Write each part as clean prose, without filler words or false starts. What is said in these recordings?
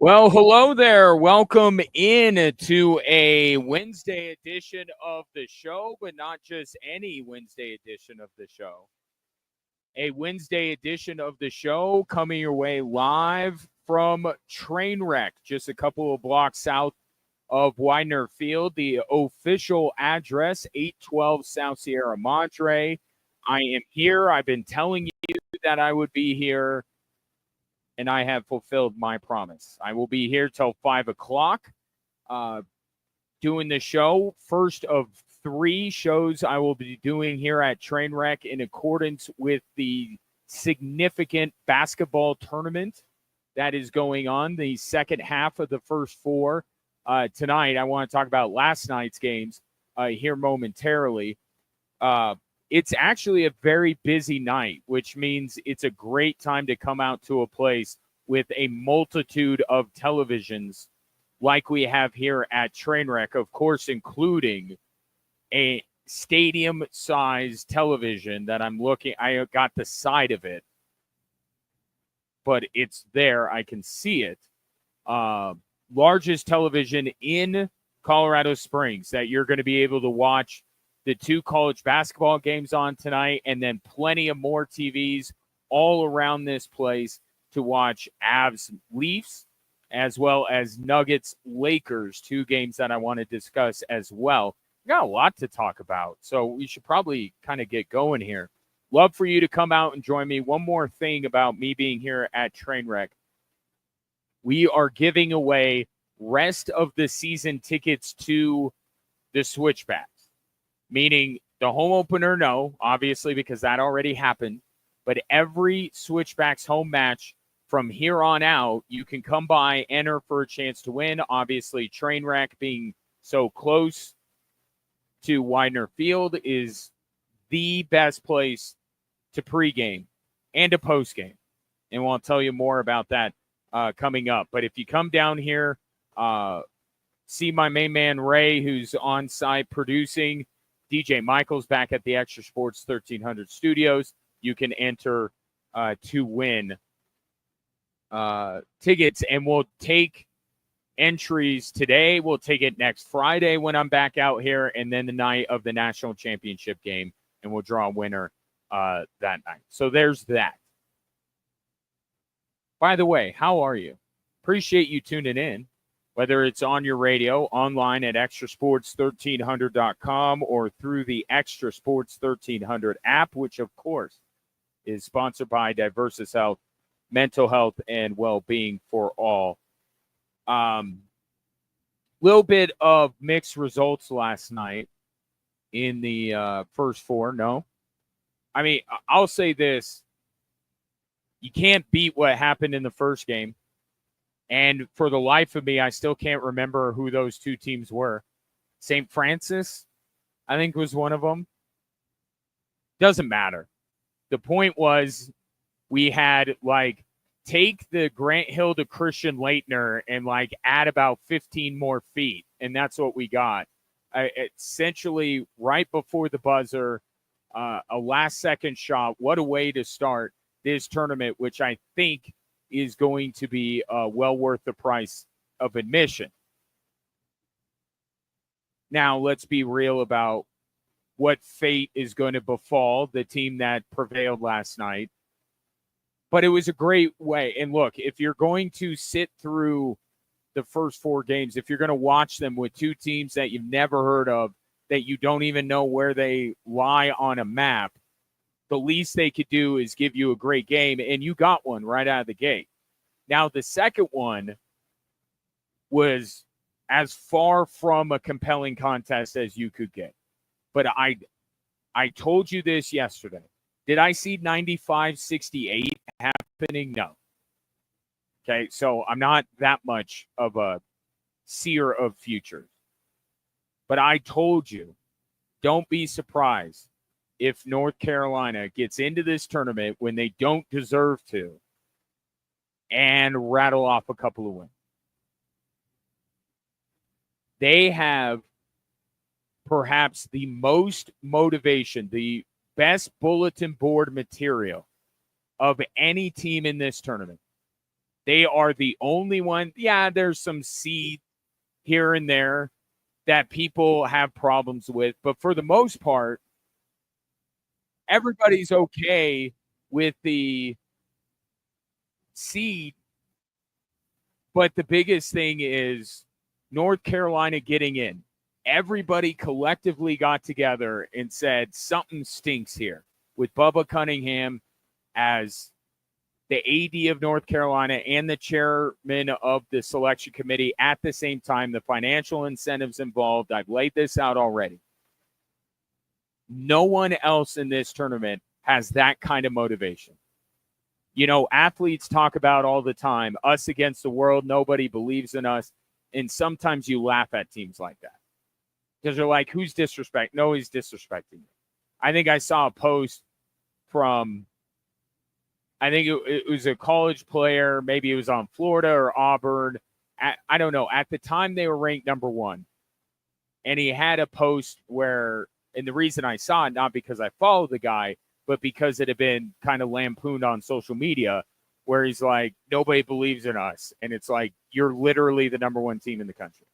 Well, hello there. Welcome in to a Wednesday edition of the show, but not just any Wednesday edition of the show. A Wednesday edition of the show coming your way live from Trainwreck, just a couple of blocks south of Widener Field. The official address, 812 South Sierra Madre. I am here. I've been telling you that I would be here, and I have fulfilled my promise. I will be here till 5 o'clock doing the show. First of three shows I will be doing here at Trainwreck in accordance with the significant basketball tournament that is going on, the second half of the first four. Tonight, I want to talk about last night's games here momentarily. It's actually a very busy night, which means it's a great time to come out to a place with a multitude of televisions like we have here at Trainwreck, of course, including a stadium-sized television that I'm looking. I got the side of it, but it's there. I can see it. Largest television in Colorado Springs that you're going to be able to watch the two college basketball games on tonight, and then plenty of more TVs all around this place to watch Avs Leafs, as well as Nuggets Lakers, two games that I want to discuss as well. We got a lot to talk about, so we should probably kind of get going here. Love for you to come out and join me. One more thing about me being here at Trainwreck. We are giving away rest of the season tickets to the Switchbacks. Meaning the home opener, no, obviously, because that already happened. But every Switchbacks home match from here on out, you can come by, enter for a chance to win. Obviously, Trainwreck being so close to Widener Field is the best place to pregame and to postgame. And we'll tell you more about that coming up. But if you come down here, see my main man, Ray, who's on site producing, DJ Michael's back at the Extra Sports 1300 studios. You can enter to win tickets, and we'll take entries today. We'll take it next Friday when I'm back out here, and then the night of the national championship game, and we'll draw a winner that night. So there's that. By the way, how are you? Appreciate you tuning in. Whether it's on your radio, online at extrasports1300.com, or through the Extra Sports 1300 app, which, of course, is sponsored by Diversus Health, mental health, and well-being for all. Little bit of mixed results last night in the first four. No. I mean, I'll say this. You can't beat what happened in the first game. And for the life of me, I still can't remember who those two teams were. St. Francis, I think, was one of them. Doesn't matter. The point was we had, take the Grant Hill to Christian Laettner and, add about 15 more feet. And that's what we got. Essentially, right before the buzzer, a last-second shot. What a way to start this tournament, which I think is going to be well worth the price of admission. Now, let's be real about what fate is going to befall the team that prevailed last night. But it was a great way. And look, if you're going to sit through the first four games, if you're going to watch them with two teams that you've never heard of, that you don't even know where they lie on a map, the least they could do is give you a great game, and you got one right out of the gate. Now, the second one was as far from a compelling contest as you could get. But I told you this yesterday. Did I see 95-68 happening? No. Okay, so I'm not that much of a seer of futures. But I told you, don't be surprised if North Carolina gets into this tournament when they don't deserve to and rattle off a couple of wins. They have perhaps the most motivation, the best bulletin board material of any team in this tournament. They are the only one. Yeah, there's some seed here and there that people have problems with, but for the most part, everybody's okay with the seed. But the biggest thing is North Carolina getting in. Everybody collectively got together and said something stinks here with Bubba Cunningham as the AD of North Carolina and the chairman of the selection committee at the same time, the financial incentives involved. I've laid this out already. No one else in this tournament has that kind of motivation. You know, athletes talk about all the time, us against the world, nobody believes in us. And sometimes you laugh at teams like that because they're like, who's disrespecting? No, he's disrespecting you. I think I saw a post from, I think it was a college player. Maybe it was on Florida or Auburn. I don't know. At the time, they were ranked number one. And he had a post where, and the reason I saw it, not because I follow the guy, but because it had been kind of lampooned on social media, where he's like, nobody believes in us. And it's like, you're literally the number one team in the country.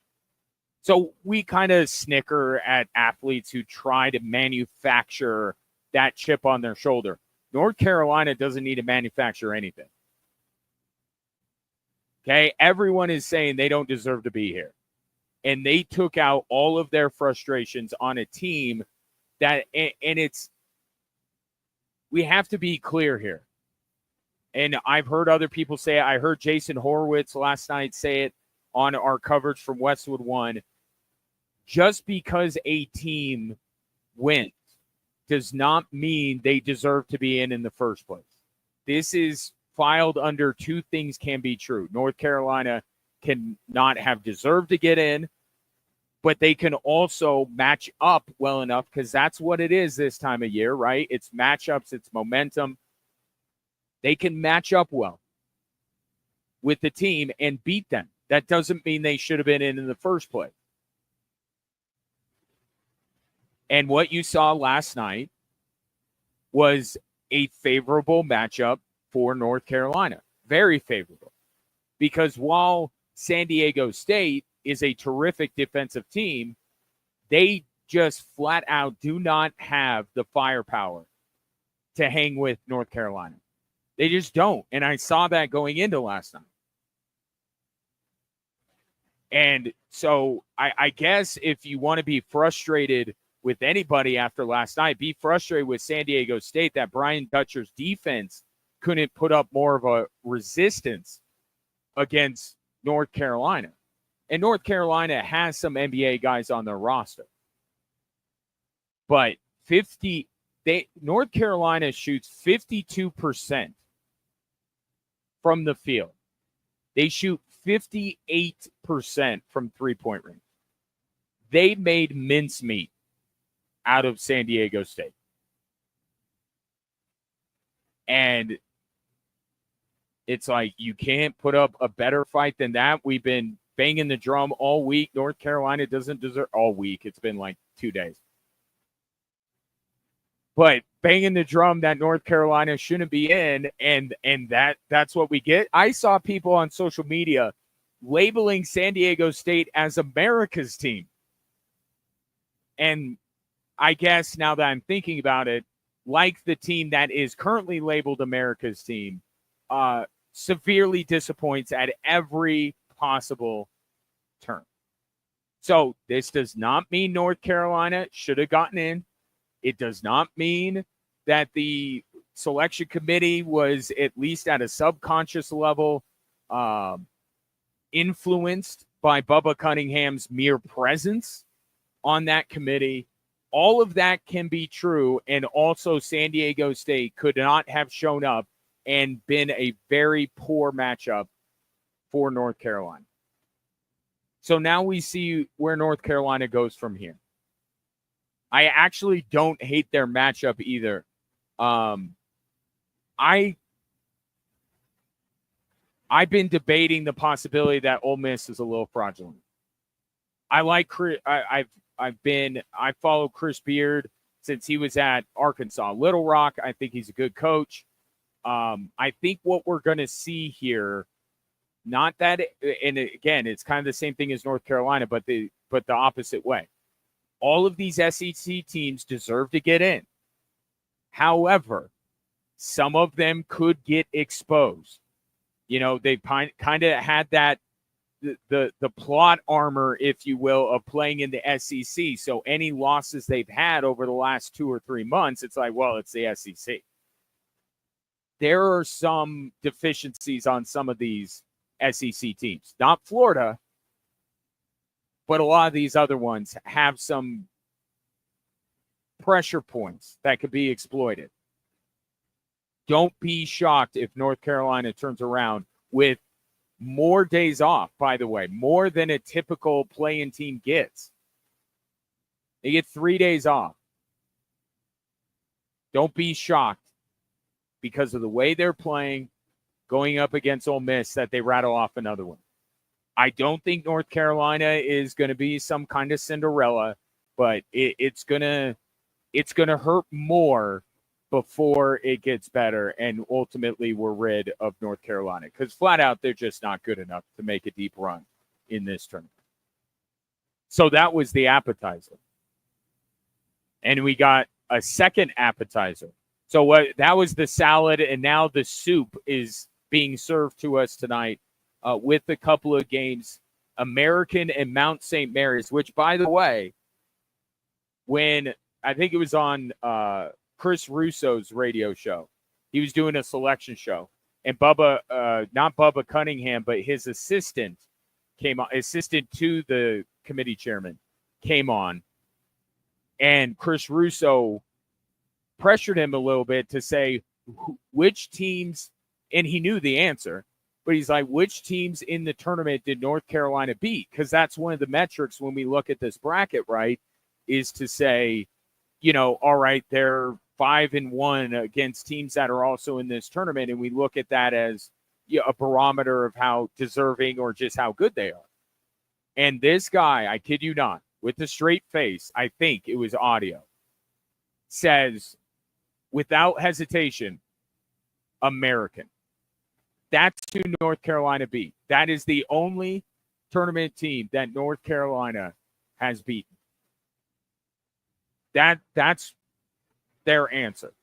So we kind of snicker at athletes who try to manufacture that chip on their shoulder. North Carolina doesn't need to manufacture anything. Okay? Everyone is saying they don't deserve to be here. And they took out all of their frustrations on a team that, and it's, we have to be clear here. And I've heard other people say it. I heard Jason Horowitz last night say it on our coverage from Westwood One. Just because a team wins does not mean they deserve to be in the first place. This is filed under two things can be true. North Carolina can not have deserved to get in, but they can also match up well enough because that's what it is this time of year, right? It's matchups, it's momentum. They can match up well with the team and beat them. That doesn't mean they should have been in the first place. And what you saw last night was a favorable matchup for North Carolina. Very favorable. Because while San Diego State is a terrific defensive team, they just flat out do not have the firepower to hang with North Carolina. They just don't. And I saw that going into last night. And so I guess if you want to be frustrated with anybody after last night, be frustrated with San Diego State that Brian Dutcher's defense couldn't put up more of a resistance against North Carolina. And North Carolina has some NBA guys on their roster. But North Carolina shoots 52% from the field. They shoot 58% from three-point range. They made mincemeat out of San Diego State. And it's like you can't put up a better fight than that. We've been banging the drum all week. North Carolina doesn't deserve all week. It's been like 2 days. But banging the drum that North Carolina shouldn't be in, and that's what we get. I saw people on social media labeling San Diego State as America's team. And I guess now that I'm thinking about it, like the team that is currently labeled America's team, severely disappoints at every possible turn. So this does not mean North Carolina should have gotten in. It does not mean that the selection committee was at least at a subconscious level influenced by Bubba Cunningham's mere presence on that committee. All of that can be true, and also San Diego State could not have shown up and been a very poor matchup for North Carolina. So now we see where North Carolina goes from here. I actually don't hate their matchup either. I've been debating the possibility that Ole Miss is a little fraudulent. I follow Chris Beard since he was at Arkansas Little Rock. I think he's a good coach. I think what we're going to see here Not that, and again, it's kind of the same thing as North Carolina, but the opposite way. All of these SEC teams deserve to get in. However, some of them could get exposed. They kind of had that the plot armor, if you will, of playing in the SEC. So any losses they've had over the last 2 or 3 months, it's like, well, it's the SEC. There are some deficiencies on some of these SEC teams. Not Florida, but a lot of these other ones have some pressure points that could be exploited. Don't be shocked if North Carolina turns around with more days off, by the way, more than a typical play-in team gets. They get 3 days off. Don't be shocked because of the way they're playing, going up against Ole Miss, that they rattle off another one. I don't think North Carolina is going to be some kind of Cinderella, but it's going to hurt more before it gets better, and ultimately we're rid of North Carolina because flat out they're just not good enough to make a deep run in this tournament. So that was the appetizer. And we got a second appetizer. So that was the salad, and now the soup is being served to us tonight with a couple of games, American and Mount St. Mary's, which, by the way, when I think it was on Chris Russo's radio show, he was doing a selection show, and Bubba, not Bubba Cunningham, but his assistant came on, assistant to the committee chairman, came on, and Chris Russo pressured him a little bit to say which teams, and he knew the answer, but he's like, which teams in the tournament did North Carolina beat? Because that's one of the metrics when we look at this bracket, right, is to say, all right, they're 5-1 against teams that are also in this tournament, and we look at that as a barometer of how deserving or just how good they are. And this guy, I kid you not, with the straight face, I think it was audio, says without hesitation, American. That's who North Carolina beat. That is the only tournament team that North Carolina has beaten. That's their answer.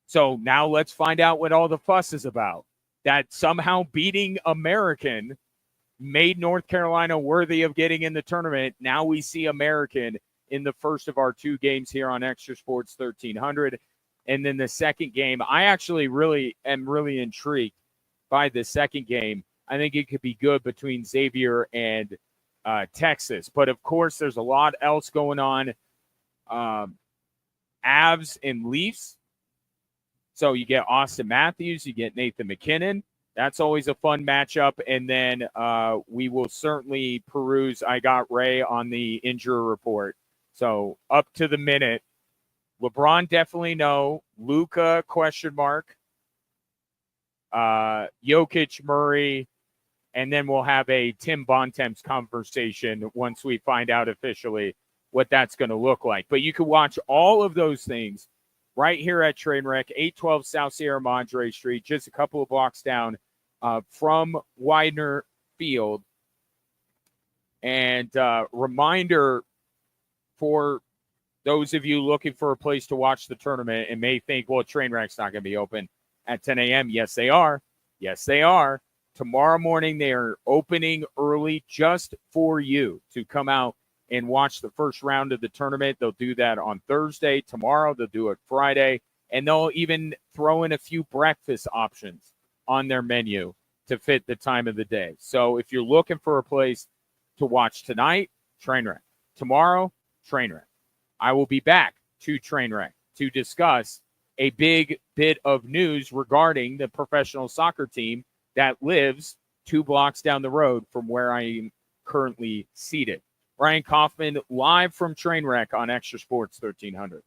So now let's find out what all the fuss is about. That somehow beating American made North Carolina worthy of getting in the tournament. Now we see American in the first of our 2 games here on Extra Sports 1300. And then the second game, I actually am really intrigued by the second game. I think it could be good between Xavier and Texas. But, of course, there's a lot else going on. Avs and Leafs. So you get Austin Matthews, you get Nathan McKinnon. That's always a fun matchup. And then we will certainly peruse. I got Ray on the injury report. So up to the minute. LeBron definitely no. Luka, question mark. Jokic, Murray. And then we'll have a Tim Bontemps conversation once we find out officially what that's going to look like. But you can watch all of those things right here at Trainwreck, 812 South Sierra Madre Street, just a couple of blocks down from Widener Field. And reminder for those of you looking for a place to watch the tournament and may think, well, Trainwreck's not going to be open at 10 a.m. Yes, they are. Yes, they are. Tomorrow morning, they are opening early just for you to come out and watch the first round of the tournament. They'll do that on Thursday. Tomorrow, they'll do it Friday. And they'll even throw in a few breakfast options on their menu to fit the time of the day. So if you're looking for a place to watch tonight, Trainwreck. Tomorrow, Trainwreck. I will be back to Trainwreck to discuss a big bit of news regarding the professional soccer team that lives 2 blocks down the road from where I am currently seated. Ryan Kaufman, live from Trainwreck on Extra Sports 1300.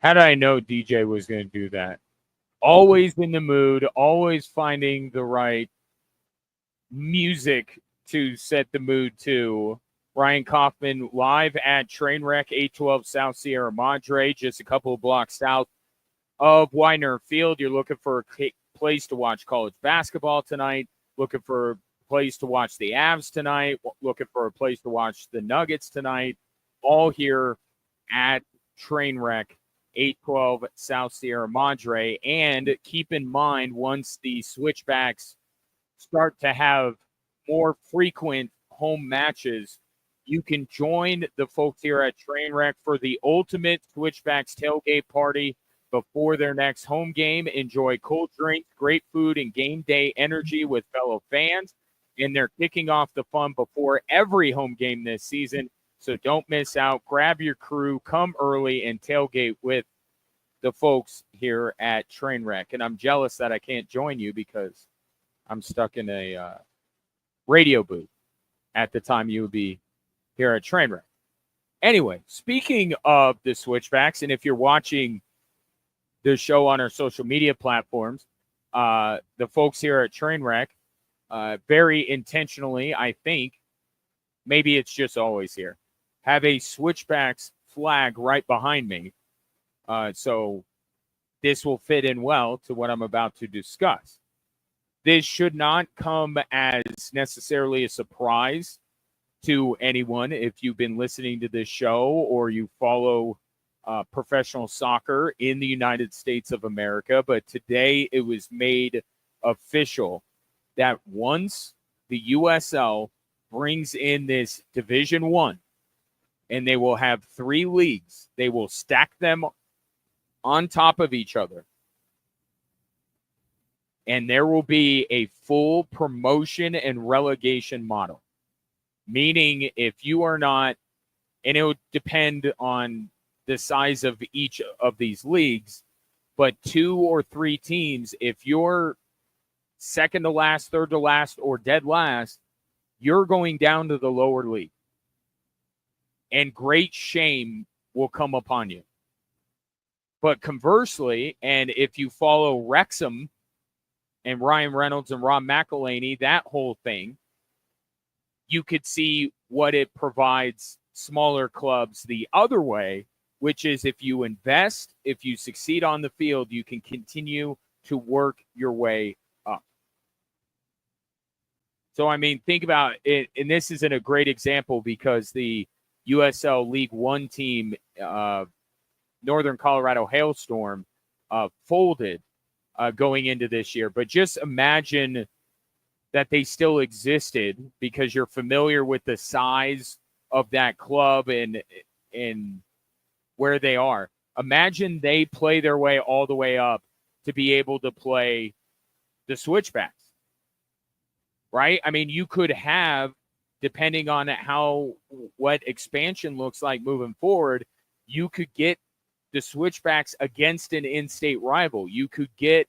How did I know DJ was going to do that? Always in the mood, always finding the right music to set the mood to. Ryan Kaufman live at Trainwreck, 812 South Sierra Madre, just a couple of blocks south of Widener Field. You're looking for a place to watch college basketball tonight, looking for a place to watch the Avs tonight, looking for a place to watch the Nuggets tonight, all here at Trainwreck, 812 South Sierra Madre. And keep in mind, once the Switchbacks start to have more frequent home matches, you can join the folks here at Trainwreck for the ultimate Switchbacks tailgate party before their next home game. Enjoy cold drinks, great food, and game day energy with fellow fans. And they're kicking off the fun before every home game this season. So don't miss out. Grab your crew, come early, and tailgate with the folks here at Trainwreck. And I'm jealous that I can't join you because I'm stuck in a radio booth at the time you would be here at Trainwreck. Anyway, speaking of the Switchbacks, and if you're watching the show on our social media platforms, the folks here at Trainwreck, very intentionally, I think, maybe it's just always here, have a Switchbacks flag right behind me. So this will fit in well to what I'm about to discuss. This should not come as necessarily a surprise to anyone if you've been listening to this show or you follow professional soccer in the United States of America. But today it was made official that once the USL brings in this Division I, and they will have 3 leagues, they will stack them on top of each other. And there will be a full promotion and relegation model. Meaning if you are not, and it would depend on the size of each of these leagues, but 2 or 3 teams, if you're second to last, third to last, or dead last, you're going down to the lower league. And great shame will come upon you. But conversely, and if you follow Wrexham and Ryan Reynolds and Rob McElhaney, that whole thing, you could see what it provides smaller clubs the other way, which is if you invest, if you succeed on the field, you can continue to work your way up. So, I mean, think about it, and this isn't a great example because the USL League One team, Northern Colorado Hailstorm, folded going into this year. But just imagine that they still existed because you're familiar with the size of that club and where they are. Imagine they play their way all the way up to be able to play the Switchbacks, right? I mean, you could have, depending on what expansion looks like moving forward, you could get the Switchbacks against an in-state rival. You could get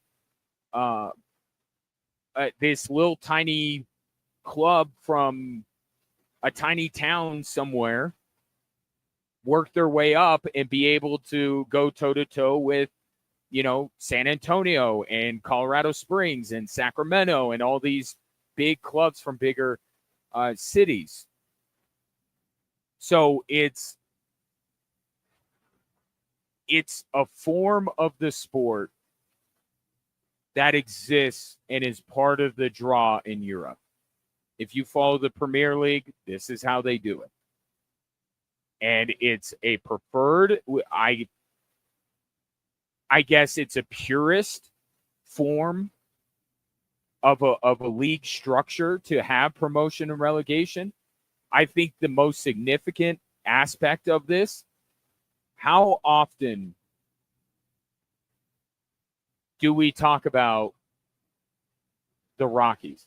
this little tiny club from a tiny town somewhere work their way up and be able to go toe-to-toe with, San Antonio and Colorado Springs and Sacramento and all these big clubs from bigger cities. So it's a form of the sport that exists and is part of the draw in Europe. If you follow the Premier League, this is how they do it. And it's a preferred, I guess it's a purist form of a league structure to have promotion and relegation. I think the most significant aspect of this, how often do we talk about the Rockies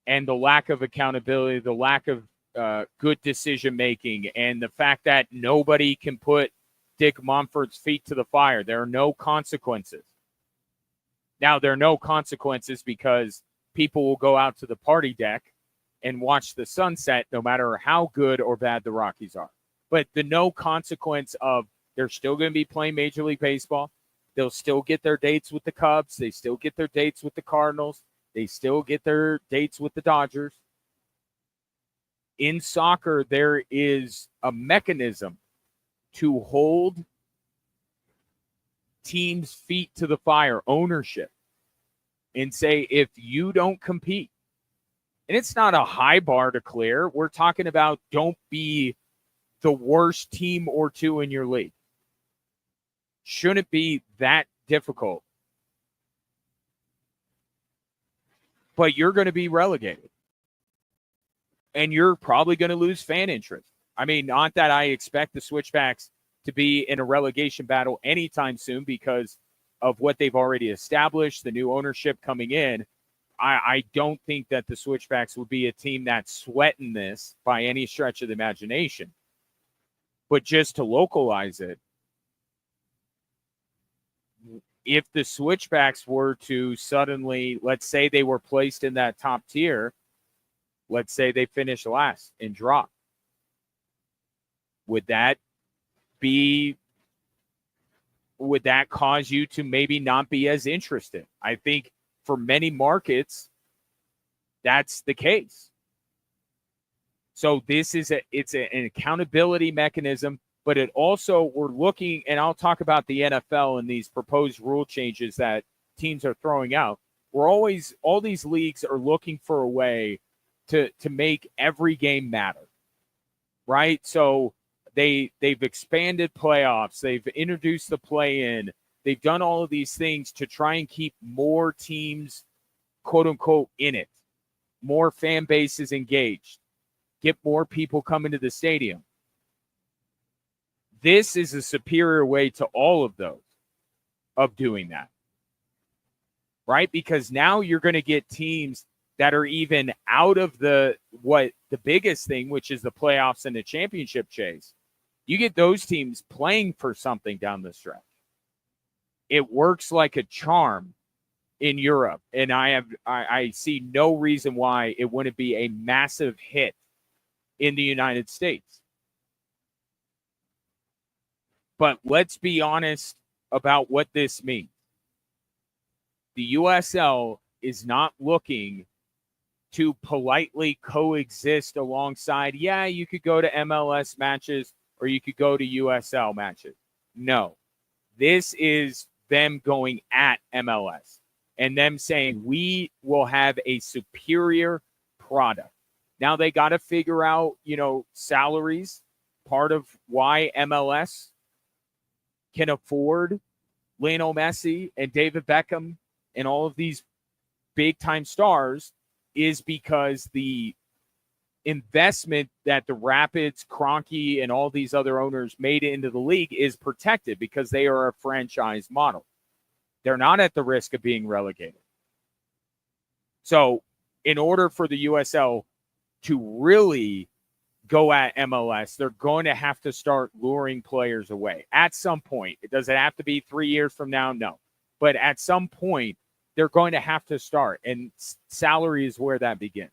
and the lack of accountability, the lack of good decision-making, and the fact that nobody can put Dick Monfort's feet to the fire? There are no consequences. Now, there are no consequences because people will go out to the party deck and watch the sunset no matter how good or bad the Rockies are. But the no consequence of They're still going to be playing Major League Baseball. They'll still get their dates with the Cubs. They still get their dates with the Cardinals. They still get their dates with the Dodgers. In soccer, there is a mechanism to hold teams' feet to the fire, ownership, and say, if you don't compete, and it's not a high bar to clear, we're talking about don't be the worst team or two in your league. Shouldn't be that difficult. But you're going to be relegated. And you're probably going to lose fan interest. I mean, not that I expect the Switchbacks to be in a relegation battle anytime soon because of what they've already established, the new ownership coming in. I don't think that the Switchbacks would be a team that's sweating this by any stretch of the imagination. But just to localize it, if the Switchbacks were to suddenly, let's say they were placed in that top tier, let's say they finished last and dropped, would that cause you to maybe not be as interested? I think for many markets, that's the case. So this is an accountability mechanism, but it also, we're looking, and I'll talk about the NFL and these proposed rule changes that teams are throwing out. All these leagues are looking for a way to make every game matter, right? So they've expanded playoffs. They've introduced the play-in. They've done all of these things to try and keep more teams, quote unquote, in it, more fan bases engaged, get more people coming to the stadium. This is a superior way to all of those of doing that, right? Because now you're going to get teams that are even out of the biggest thing, which is the playoffs and the championship chase. You get those teams playing for something down the stretch. It works like a charm in Europe, and I see no reason why it wouldn't be a massive hit in the United States. But let's be honest about what this means. The USL is not looking to politely coexist alongside, yeah, you could go to MLS matches or you could go to USL matches. No, this is them going at MLS and them saying we will have a superior product. Now they got to figure out, salaries, part of why MLS can afford Lionel Messi and David Beckham and all of these big-time stars is because the investment that the Rapids, Kroenke, and all these other owners made into the league is protected because they are a franchise model. They're not at the risk of being relegated. So in order for the USL to really go at MLS, they're going to have to start luring players away at some point. It doesn't have to be 3 years from now, no. But at some point, they're going to have to start, and salary is where that begins.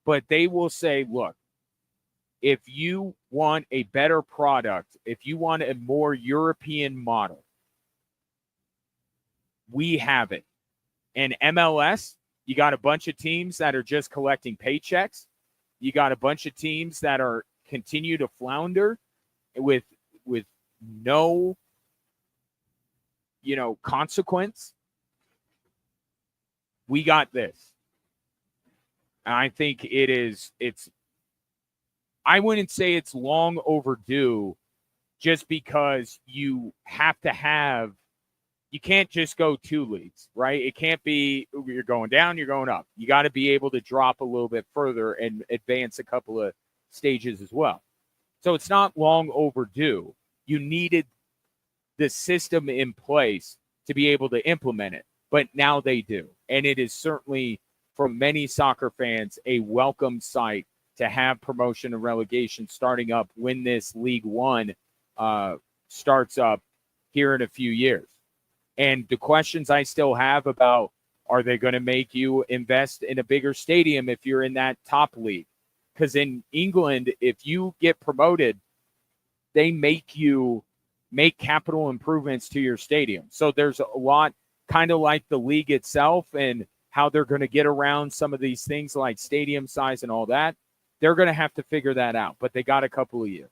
But they will say, look, if you want a better product, if you want a more European model, we have it. And MLS, you got a bunch of teams that are just collecting paychecks. You got a bunch of teams that are continue to flounder with no, consequence. We got this. And I think I wouldn't say it's long overdue just because you can't just go two leagues, right? It can't be you're going down, you're going up. You got to be able to drop a little bit further and advance a couple of stages as well. So it's not long overdue. You needed the system in place to be able to implement it, but now they do. And it is certainly, for many soccer fans, a welcome sight to have promotion and relegation starting up when this League One starts up here in a few years. And the questions I still have about, are they going to make you invest in a bigger stadium if you're in that top league? Because in England, if you get promoted, they make you make capital improvements to your stadium. So there's a lot, kind of like the league itself and how they're going to get around some of these things like stadium size and all that. They're going to have to figure that out, but they got a couple of years.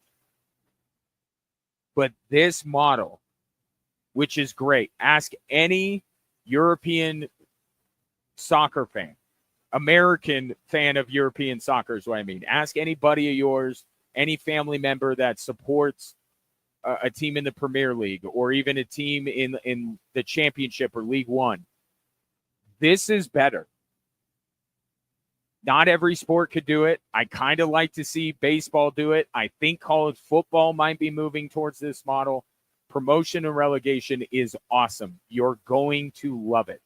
But this model, which is great, ask any European soccer fan, American fan of European soccer is what I mean. Ask anybody of yours, any family member that supports a team in the Premier League or even a team in the Championship or League One. This is better. Not every sport could do it. I kind of like to see baseball do it. I think college football might be moving towards this model. Promotion and relegation is awesome. You're going to love it.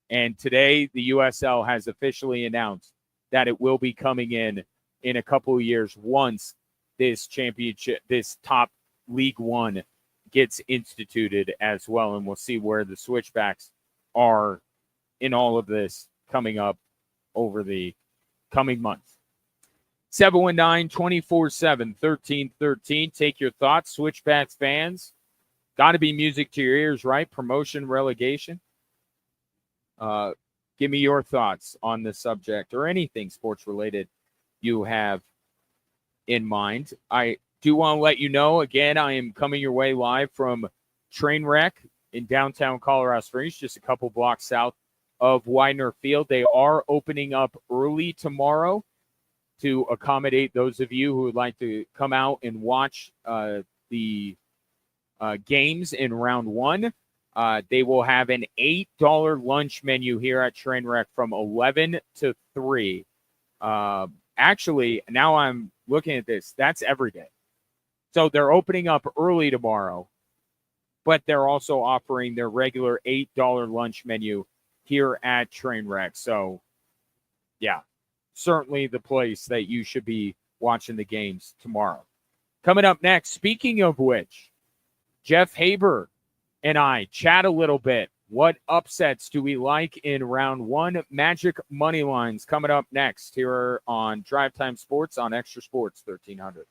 And today, the USL has officially announced that it will be coming in a couple of years once this championship, this top League One gets instituted as well. And we'll see where the switchbacks are in all of this coming up over the coming months. 719-247-1313. Take your thoughts, Switchbacks fans. Got to be music to your ears, right? Promotion, relegation. Give me your thoughts on the subject or anything sports related you have in mind. I do want to let you know, again, I am coming your way live from Trainwreck in downtown Colorado Springs, just a couple blocks south of Widener Field. They are opening up early tomorrow to accommodate those of you who would like to come out and watch the games in round one. They will have an $8 lunch menu here at Trainwreck from 11 to 3. Actually, now I'm looking at this. That's every day. So they're opening up early tomorrow, but they're also offering their regular $8 lunch menu here at Trainwreck. So, yeah, certainly the place that you should be watching the games tomorrow. Coming up next, speaking of which, Jeff Haber and I chat a little bit. What upsets do we like in round one? Magic money lines coming up next here on Drive Time Sports on Extra Sports 1300.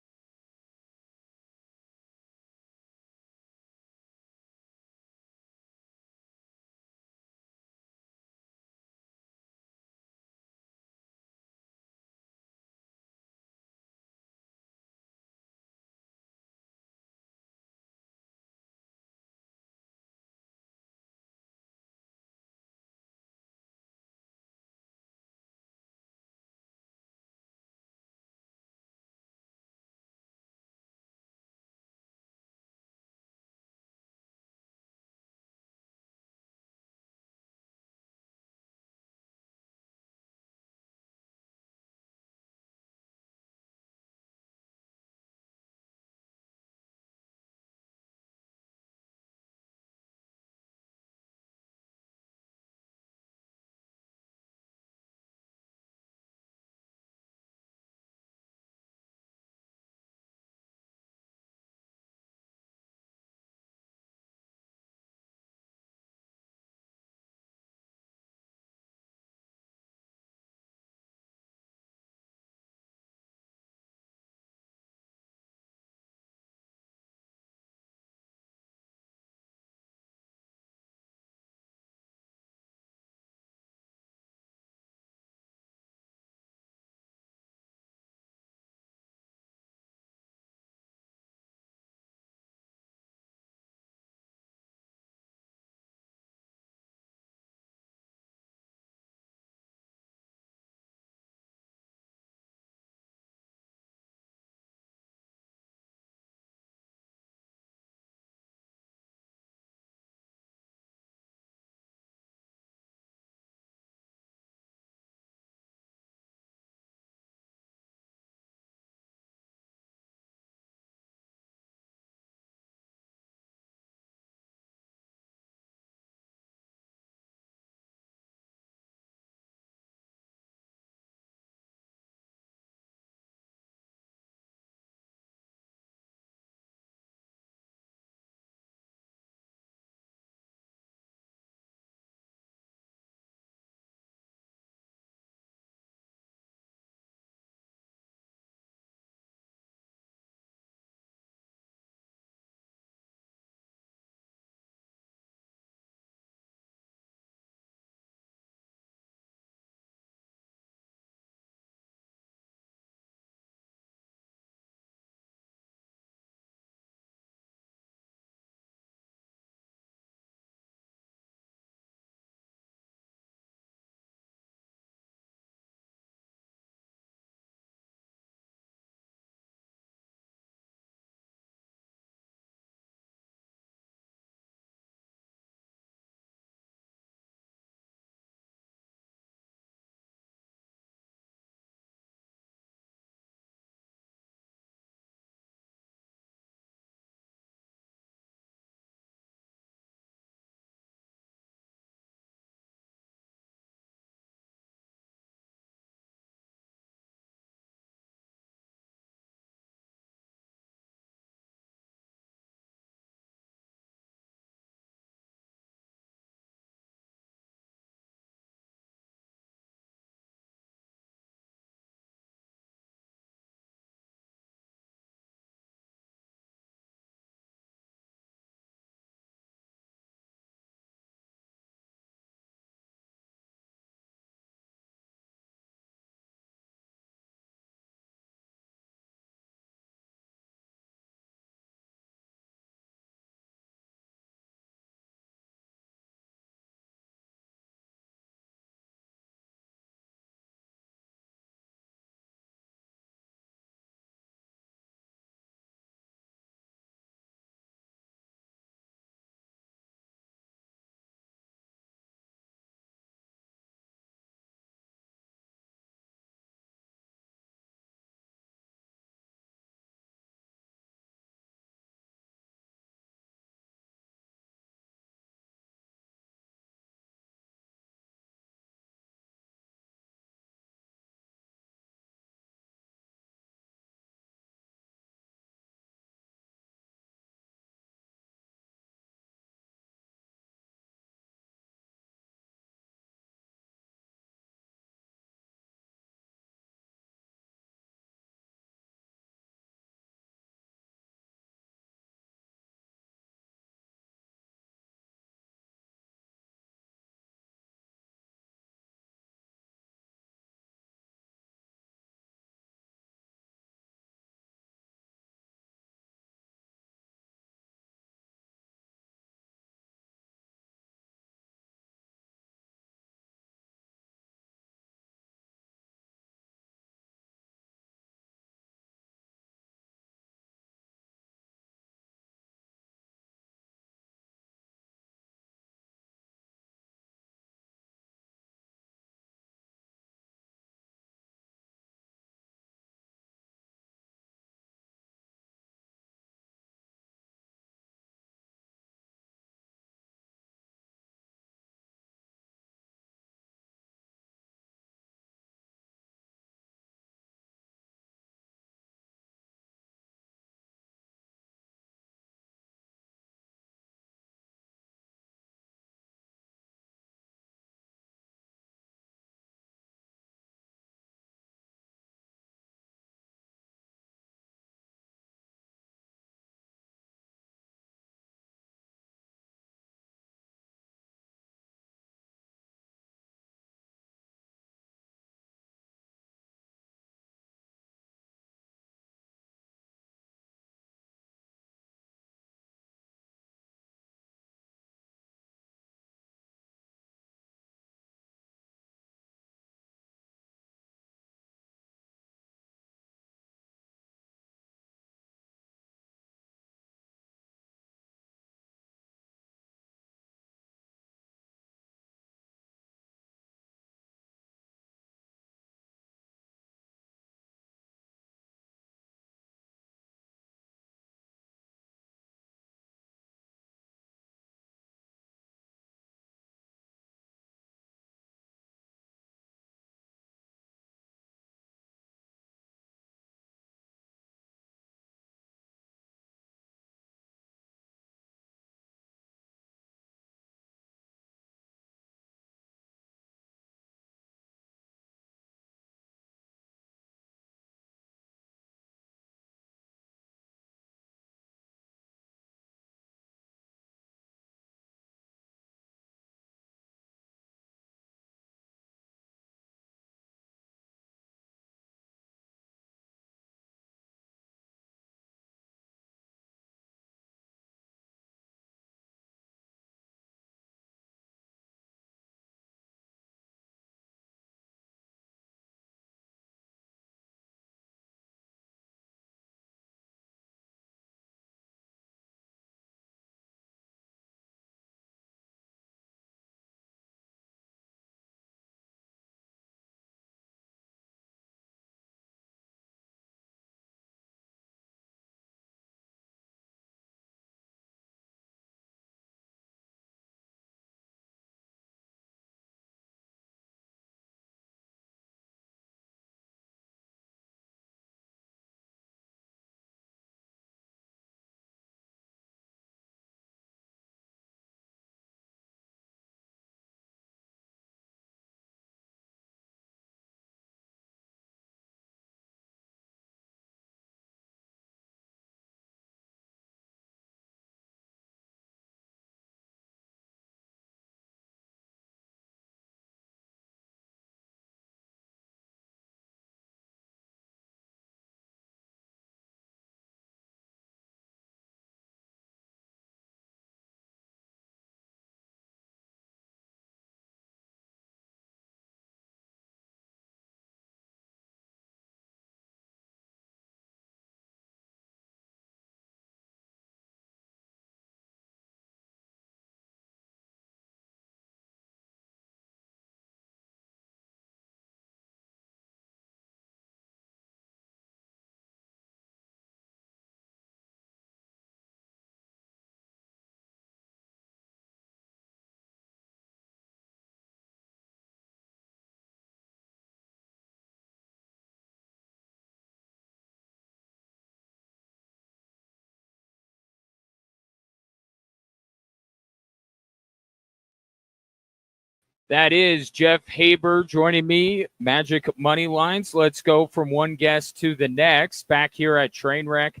That is Jeff Haber joining me, Magic Money Lines. Let's go from one guest to the next. Back here at Trainwreck,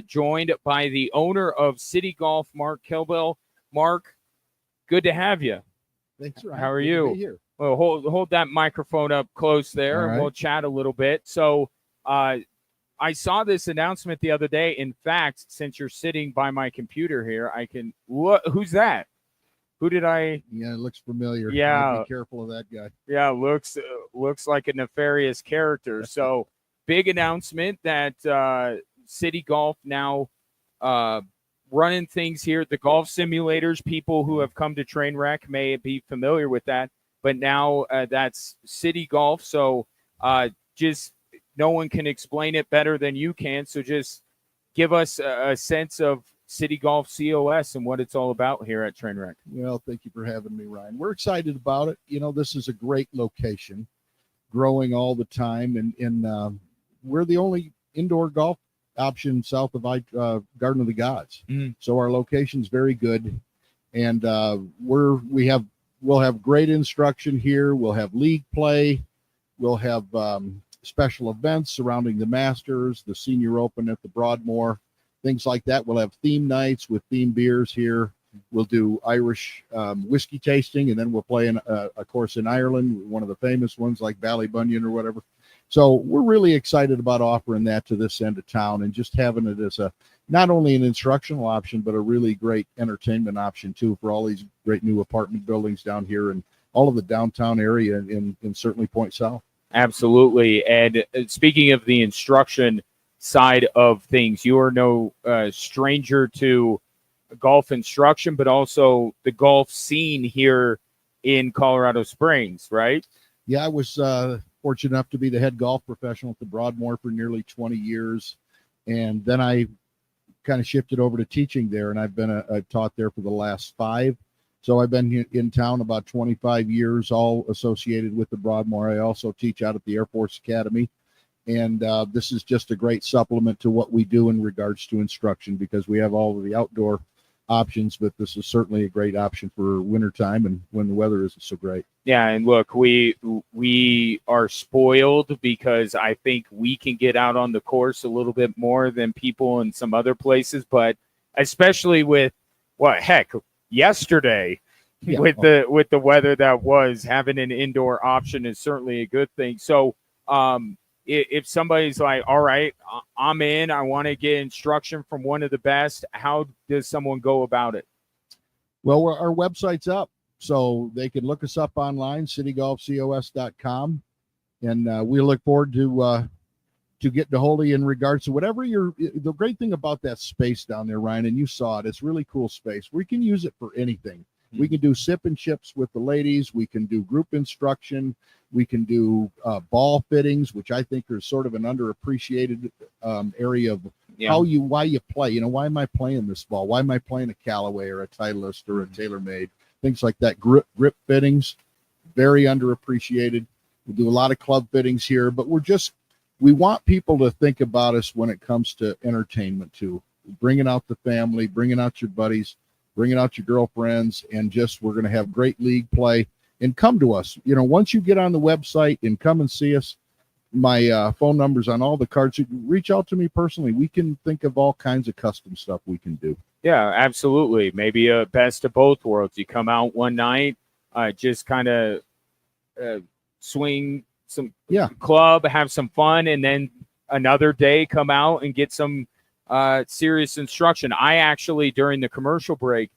joined by the owner of City Golf, Mark Kilbell. Mark, good to have you. Thanks, Ryan. How are good you? To be here. Well, hold that microphone up close there, and we'll chat a little bit. So, I saw this announcement the other day. In fact, since you're sitting by my computer here, I can look. Who's that? Who did I? Yeah, it looks familiar. Yeah, be careful of that guy. Yeah, looks like a nefarious character. So, big announcement that City Golf now running things here. The golf simulators. People who have come to Trainwreck may be familiar with that, but now that's City Golf. So, just no one can explain it better than you can. So, just give us a sense of City Golf COS and what it's all about here at Trainwreck. Well, thank you for having me, Ryan. We're excited about it. You know, this is a great location, growing all the time, and we're the only indoor golf option south of Garden of the Gods. Mm-hmm. So our location's very good, and we'll have great instruction here. We'll have league play. We'll have special events surrounding the Masters, the Senior Open at the Broadmoor. Things like that. We'll have theme nights with themed beers here. We'll do Irish whiskey tasting, and then we'll play a course in Ireland, one of the famous ones like Ballybunion or whatever. So we're really excited about offering that to this end of town and just having it as not only an instructional option, but a really great entertainment option too for all these great new apartment buildings down here and all of the downtown area in certainly Point South. Absolutely. And speaking of the instruction side of things, you are no stranger to golf instruction, but also the golf scene here in Colorado Springs, right? Yeah, I was fortunate enough to be the head golf professional at the Broadmoor for nearly 20 years, and then I kind of shifted over to teaching there, and I've taught there for the last 5. So I've been in town about 25 years, all associated with the Broadmoor. I also teach out at the Air Force Academy. And this is just a great supplement to what we do in regards to instruction because we have all of the outdoor options, but this is certainly a great option for wintertime and when the weather isn't so great. Yeah, and look, we are spoiled because I think we can get out on the course a little bit more than people in some other places, but especially with yesterday with the weather that was, having an indoor option is certainly a good thing. So, if somebody's like, all right, I'm in, I want to get instruction from one of the best, how does someone go about it? Well, our website's up, so they can look us up online, citygolfcos.com, and we look forward to getting a hold of you in regards to whatever the great thing about that space down there, Ryan, and you saw it, it's really cool space. We can use it for anything. We can do sip and chips with the ladies. We can do group instruction. We can do ball fittings, which I think are sort of an underappreciated area of why you play. You know, why am I playing this ball? Why am I playing a Callaway or a Titleist or a TaylorMade? Things like that. Grip fittings, very underappreciated. We do a lot of club fittings here, but we want people to think about us when it comes to entertainment too. Bringing out the family, bringing out your buddies, bringing out your girlfriends, and we're going to have great league play. And come to us. You know, once you get on the website and come and see us, my phone number's on all the cards. You can reach out to me personally. We can think of all kinds of custom stuff we can do. Yeah, absolutely. Maybe a best of both worlds. You come out one night, just kind of swing some club, have some fun, and then another day come out and get some serious instruction. I actually, during the commercial break,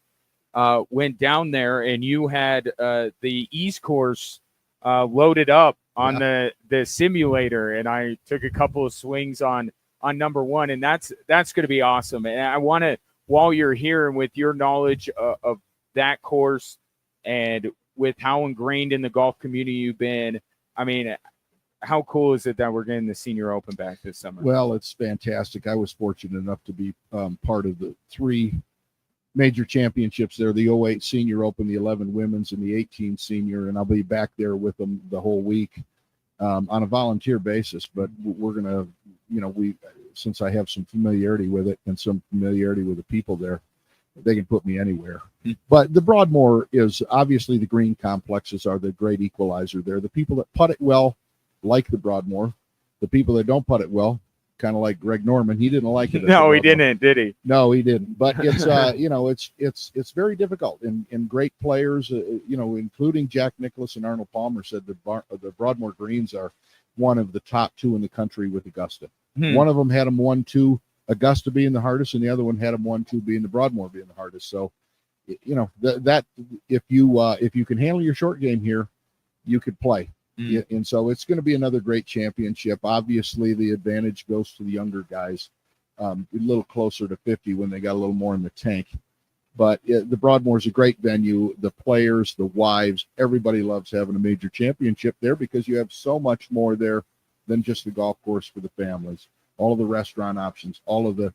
went down there, and you had the East Course loaded up on the simulator, and I took a couple of swings on number 1, and that's going to be awesome. And I want to, while you're here and with your knowledge of that course and with how ingrained in the golf community you've been, I mean, how cool is it that we're getting the Senior Open back this summer? Well, it's fantastic. I was fortunate enough to be part of the 3 major championships there, the 08 Senior Open, the 11 Women's, and the 18 Senior, and I'll be back there with them the whole week on a volunteer basis. But we're going to, since I have some familiarity with it and some familiarity with the people there, they can put me anywhere. But the Broadmoor is obviously, the green complexes are the great equalizer there. The people that putt it well like the Broadmoor. The people that don't putt it well, kind of like Greg Norman, he didn't like it. No, he didn't, did he? No, he didn't. But it's it's very difficult. And great players, including Jack Nicklaus and Arnold Palmer, said the Broadmoor greens are one of the top 2 in the country with Augusta. One of them had them 1-2, Augusta being the hardest, and the other one had them 1-2 being the Broadmoor being the hardest. So, that if you can handle your short game here, you could play. And so it's going to be another great championship. Obviously, the advantage goes to the younger guys, a little closer to 50 when they got a little more in the tank. But the Broadmoor is a great venue. The players, the wives, everybody loves having a major championship there because you have so much more there than just the golf course for the families. All of the restaurant options, all of the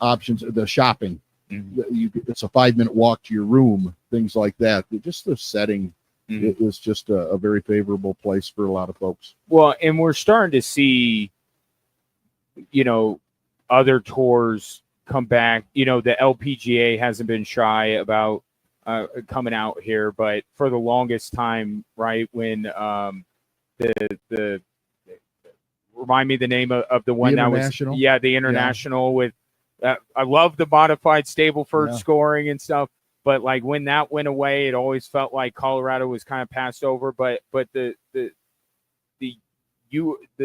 options, the shopping. It's a 5-minute walk to your room, things like that. Just the setting, it was just a very favorable place for a lot of folks. Well, and we're starting to see, other tours come back. The LPGA hasn't been shy about coming out here, but for the longest time, right, when the remind me the name of the one that was, the International with. I love the modified Stableford scoring and stuff, but like when that went away, it always felt like Colorado was kind of passed over. But the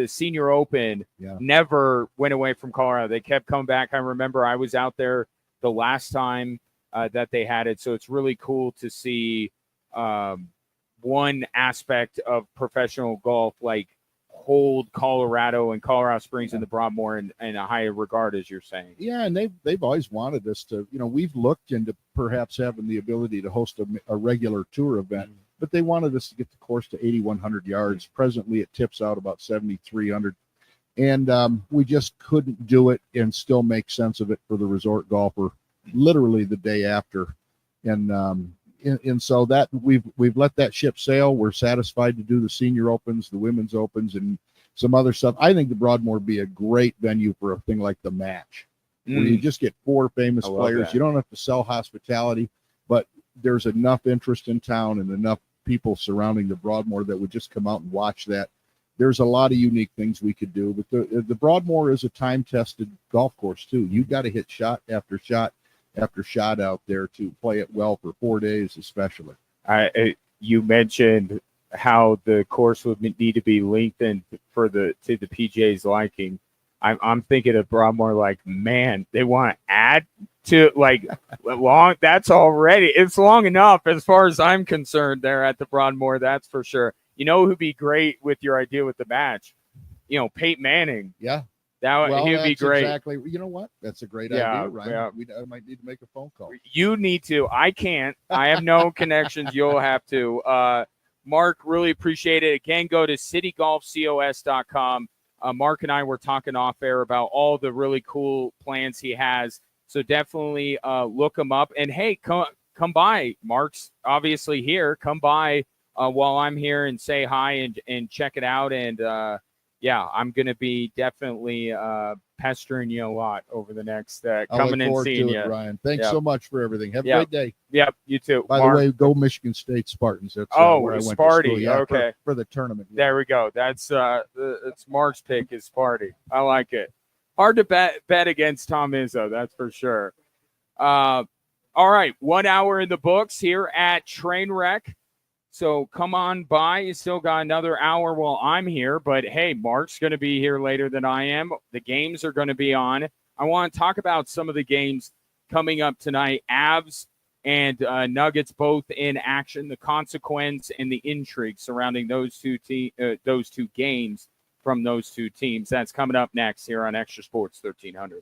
Senior Open never went away from Colorado. They kept coming back. I remember I was out there the last time that they had it, so it's really cool to see one aspect of professional golf like hold Colorado and Colorado Springs and the Broadmoor in a higher regard, as you're saying. Yeah, and they've always wanted us to, we've looked into perhaps having the ability to host a regular tour event, but they wanted us to get the course to 8,100 yards. Presently, it tips out about 7,300, and we just couldn't do it and still make sense of it for the resort golfer literally the day after. And so that we've let that ship sail. We're satisfied to do the Senior Opens, the Women's Opens, and some other stuff. I think the Broadmoor would be a great venue for a thing like the Match, where you just get 4 famous players. That. You don't have to sell hospitality, but there's enough interest in town and enough people surrounding the Broadmoor that would just come out and watch that. There's a lot of unique things we could do, but the Broadmoor is a time-tested golf course too. You've got to hit shot after shot after shot out there to play it well for 4 days, especially. You mentioned how the course would need to be lengthened to the PGA's liking. I'm thinking of Broadmoor like, man, they want to add to like long. It's long enough as far as I'm concerned there at the Broadmoor. That's for sure. Who'd be great with your idea with the Match? Peyton Manning. Yeah. He'd be great. Exactly. You know what? That's a great idea, Ryan. I might need to make a phone call. You need to. I can't. I have no connections. You'll have to. Mark, really appreciate it. Again, go to citygolfcos.com. Mark and I were talking off air about all the really cool plans he has. So definitely look him up. And, hey, come by. Mark's obviously here. Come by while I'm here and say hi and check it out. And, I'm going to be definitely pestering you a lot over the next coming and seeing you. Ryan. Thanks so much for everything. Have a great day. Yep, you too. By the way, go Michigan State Spartans. That's where I went to school. Yeah, okay. For the tournament. There we go. That's Mark's pick is Sparty. I like it. Hard to bet against Tom Izzo, that's for sure. All right, 1 hour in the books here at Trainwreck. So come on by. You still got another hour while I'm here. But, hey, Mark's going to be here later than I am. The games are going to be on. I want to talk about some of the games coming up tonight. Avs and Nuggets both in action. The consequence and the intrigue surrounding those two games from those two teams. That's coming up next here on Extra Sports 1300.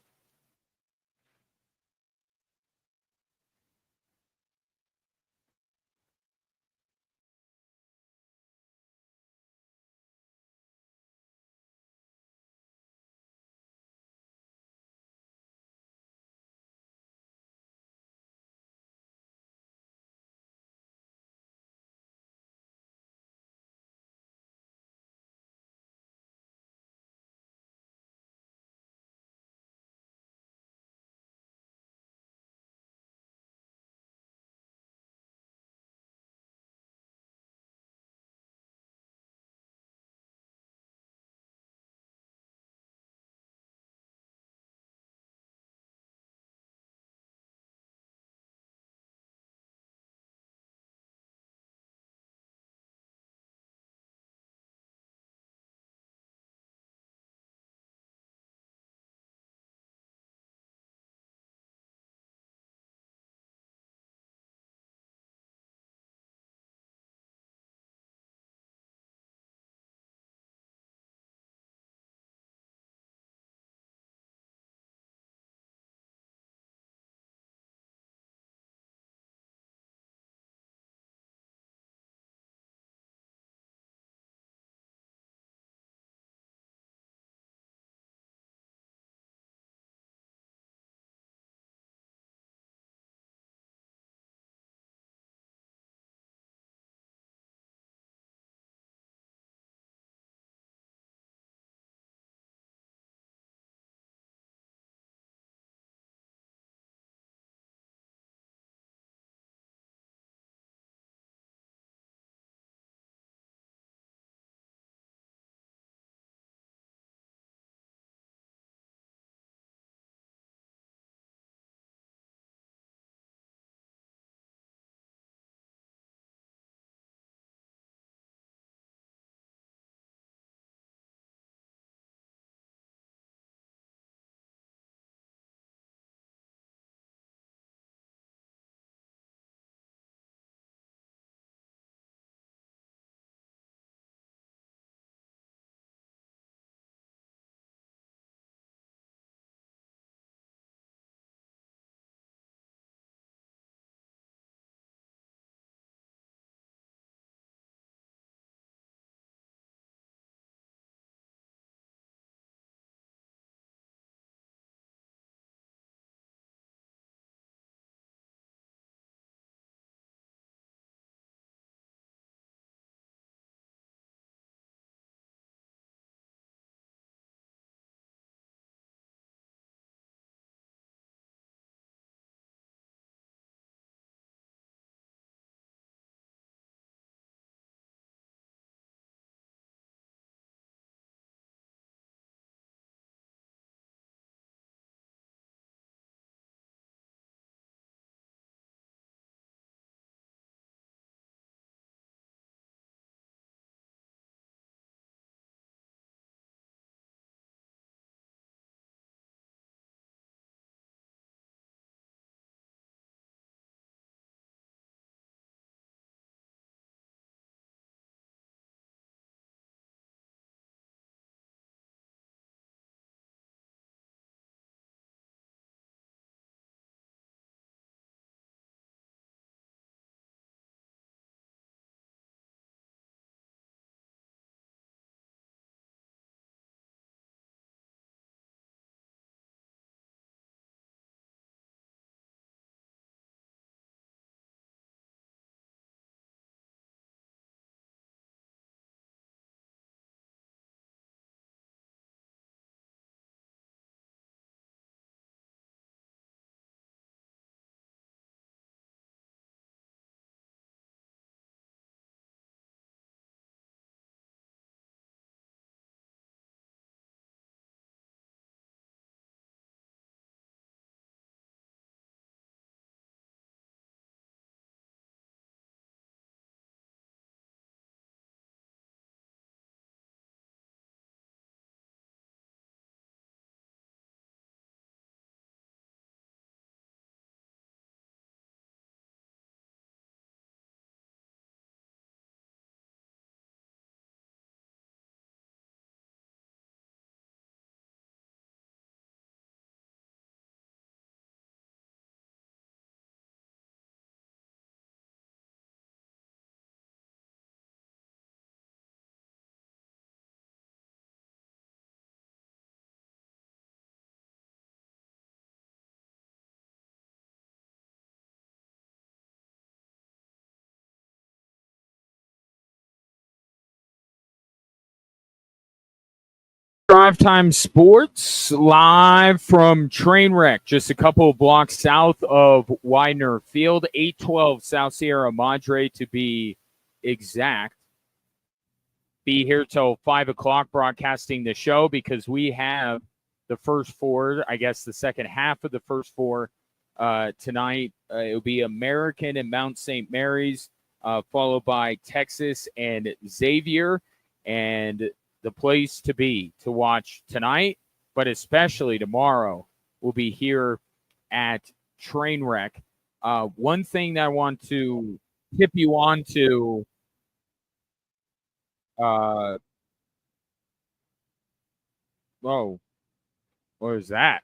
Drive Time Sports, live from Trainwreck, just a couple of blocks south of Widener Field, 812 South Sierra Madre to be exact. Be here till 5 o'clock broadcasting the show because we have the first four, I guess the second half of the first four tonight. It'll be American and Mount St. Mary's, followed by Texas and Xavier. And the place to be to watch tonight, but especially tomorrow, will be here at Trainwreck. One thing that I want to tip you on to, whoa, what was that?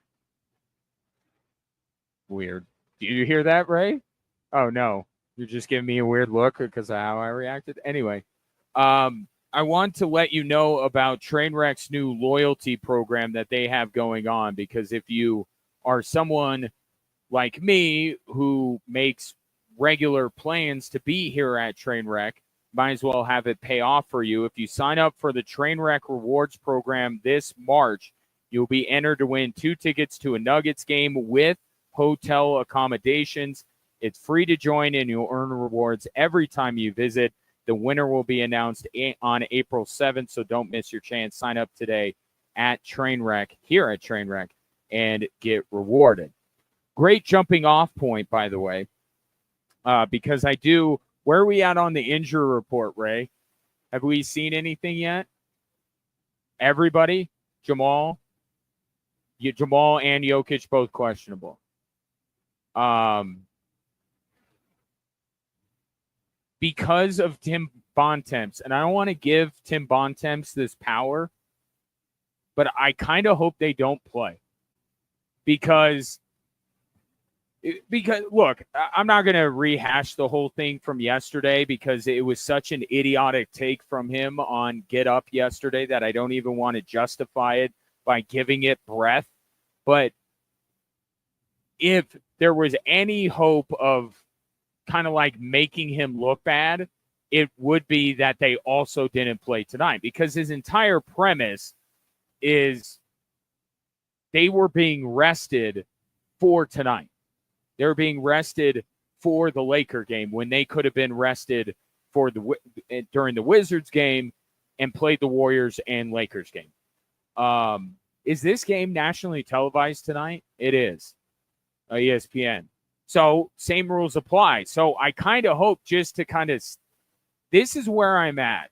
Weird. Do you hear that, Ray? Oh, no. You're just giving me a weird look because of how I reacted. Anyway, I want to let you know about Trainwreck's new loyalty program that they have going on, because if you are someone like me who makes regular plans to be here at Trainwreck, might as well have it pay off for you. If you sign up for the Trainwreck Rewards program this March, you'll be entered to win 2 tickets to a Nuggets game with hotel accommodations. It's free to join, and you'll earn rewards every time you visit. The winner will be announced on April 7th, so don't miss your chance. Sign up today at Trainwreck, here at Trainwreck, and get rewarded. Great jumping off point, by the way, because where are we at on the injury report, Ray? Have we seen anything yet? Everybody? Jamal and Jokic both questionable. Because of Tim Bontemps, and I don't want to give Tim Bontemps this power, but I kind of hope they don't play. Because look, I'm not going to rehash the whole thing from yesterday because it was such an idiotic take from him on Get Up yesterday that I don't even want to justify it by giving it breath. But if there was any hope of kind of like making him look bad, it would be that they also didn't play tonight, because his entire premise is they were being rested for tonight. They were being rested for the Laker game when they could have been rested for during the Wizards game and played the Warriors and Lakers game. Is this game nationally televised tonight? It is. ESPN. So same rules apply. So I kind of hope just to this is where I'm at.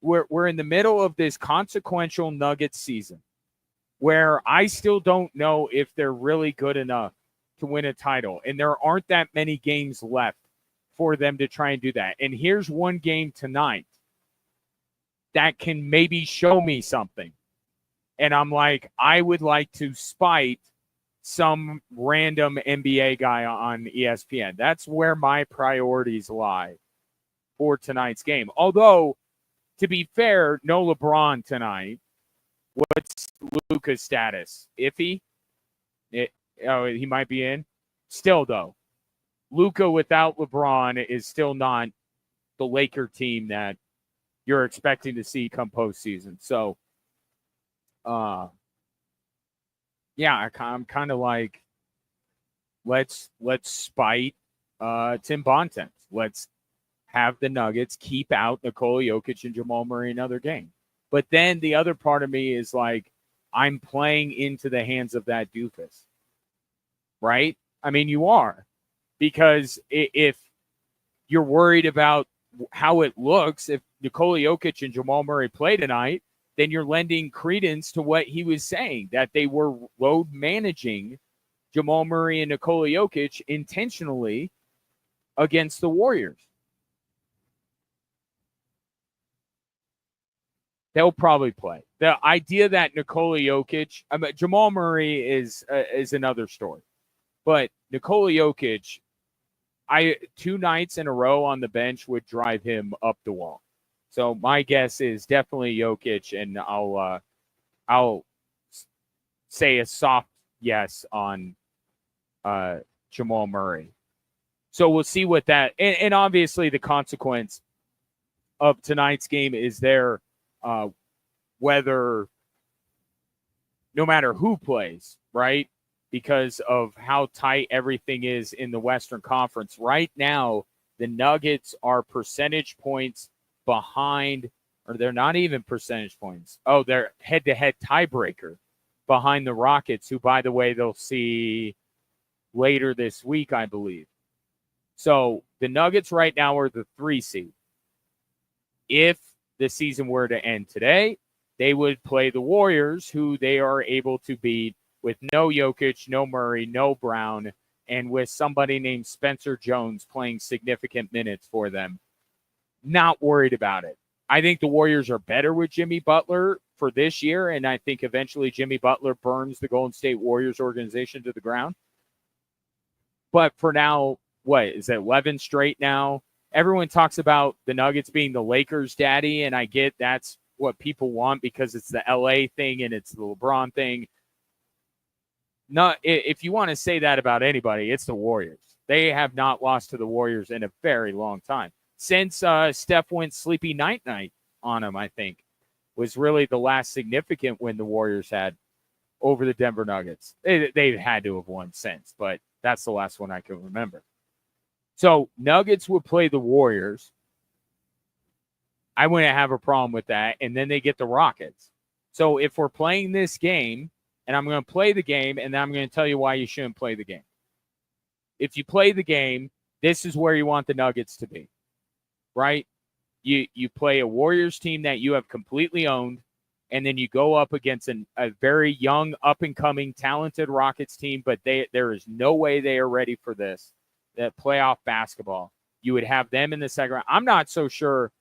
We're in the middle of this consequential Nuggets season where I still don't know if they're really good enough to win a title. And there aren't that many games left for them to try and do that. And here's one game tonight that can maybe show me something. And I'm like, I would like to spite some random NBA guy on ESPN. That's where my priorities lie for tonight's game. Although, to be fair, no LeBron tonight. What's Luka's status? Iffy? He might be in. Still, though, Luka without LeBron is still not the Laker team that you're expecting to see come postseason. So, yeah, I'm kind of like, let's spite Tim Bontemps. Let's have the Nuggets keep out Nikola Jokic and Jamal Murray another game. But then the other part of me is like, I'm playing into the hands of that doofus, right? I mean, you are, because if you're worried about how it looks, if Nikola Jokic and Jamal Murray play tonight, then you're lending credence to what he was saying, that they were load managing Jamal Murray and Nikola Jokic intentionally against the Warriors. They'll probably play. The idea that Nikola Jokic, Jamal Murray is another story, but Nikola Jokic, 2 nights in a row on the bench would drive him up the wall. So my guess is definitely Jokic, and I'll say a soft yes on Jamal Murray. So we'll see what that, and obviously the consequence of tonight's game is whether no matter who plays, right? Because of how tight everything is in the Western Conference. Right now, the Nuggets are percentage points behind, or they're not even percentage points. Oh, they're head-to-head tiebreaker behind the Rockets, who, by the way, they'll see later this week, I believe. So the Nuggets right now are the 3 seed. If the season were to end today, they would play the Warriors, who they are able to beat with no Jokic, no Murray, no Brown, and with somebody named Spencer Jones playing significant minutes for them. Not worried about it. I think the Warriors are better with Jimmy Butler for this year, and I think eventually Jimmy Butler burns the Golden State Warriors organization to the ground. But for now, what is it, 11 straight now? Everyone talks about the Nuggets being the Lakers' daddy, and I get that's what people want because it's the LA thing and it's the LeBron thing. Not if you want to say that about anybody, it's the Warriors. They have not lost to the Warriors in a very long time. Since Steph went sleepy night on them, I think, was really the last significant win the Warriors had over the Denver Nuggets. They've had to have won since, but that's the last one I can remember. So Nuggets would play the Warriors. I wouldn't have a problem with that. And then they get the Rockets. So if we're playing this game, and I'm going to play the game, and then I'm going to tell you why you shouldn't play the game. If you play the game, this is where you want the Nuggets to be, right? You play a Warriors team that you have completely owned, and then you go up against a very young, up-and-coming, talented Rockets team, but there is no way they are ready for this, that playoff basketball. You would have them in the second round. I'm not so sure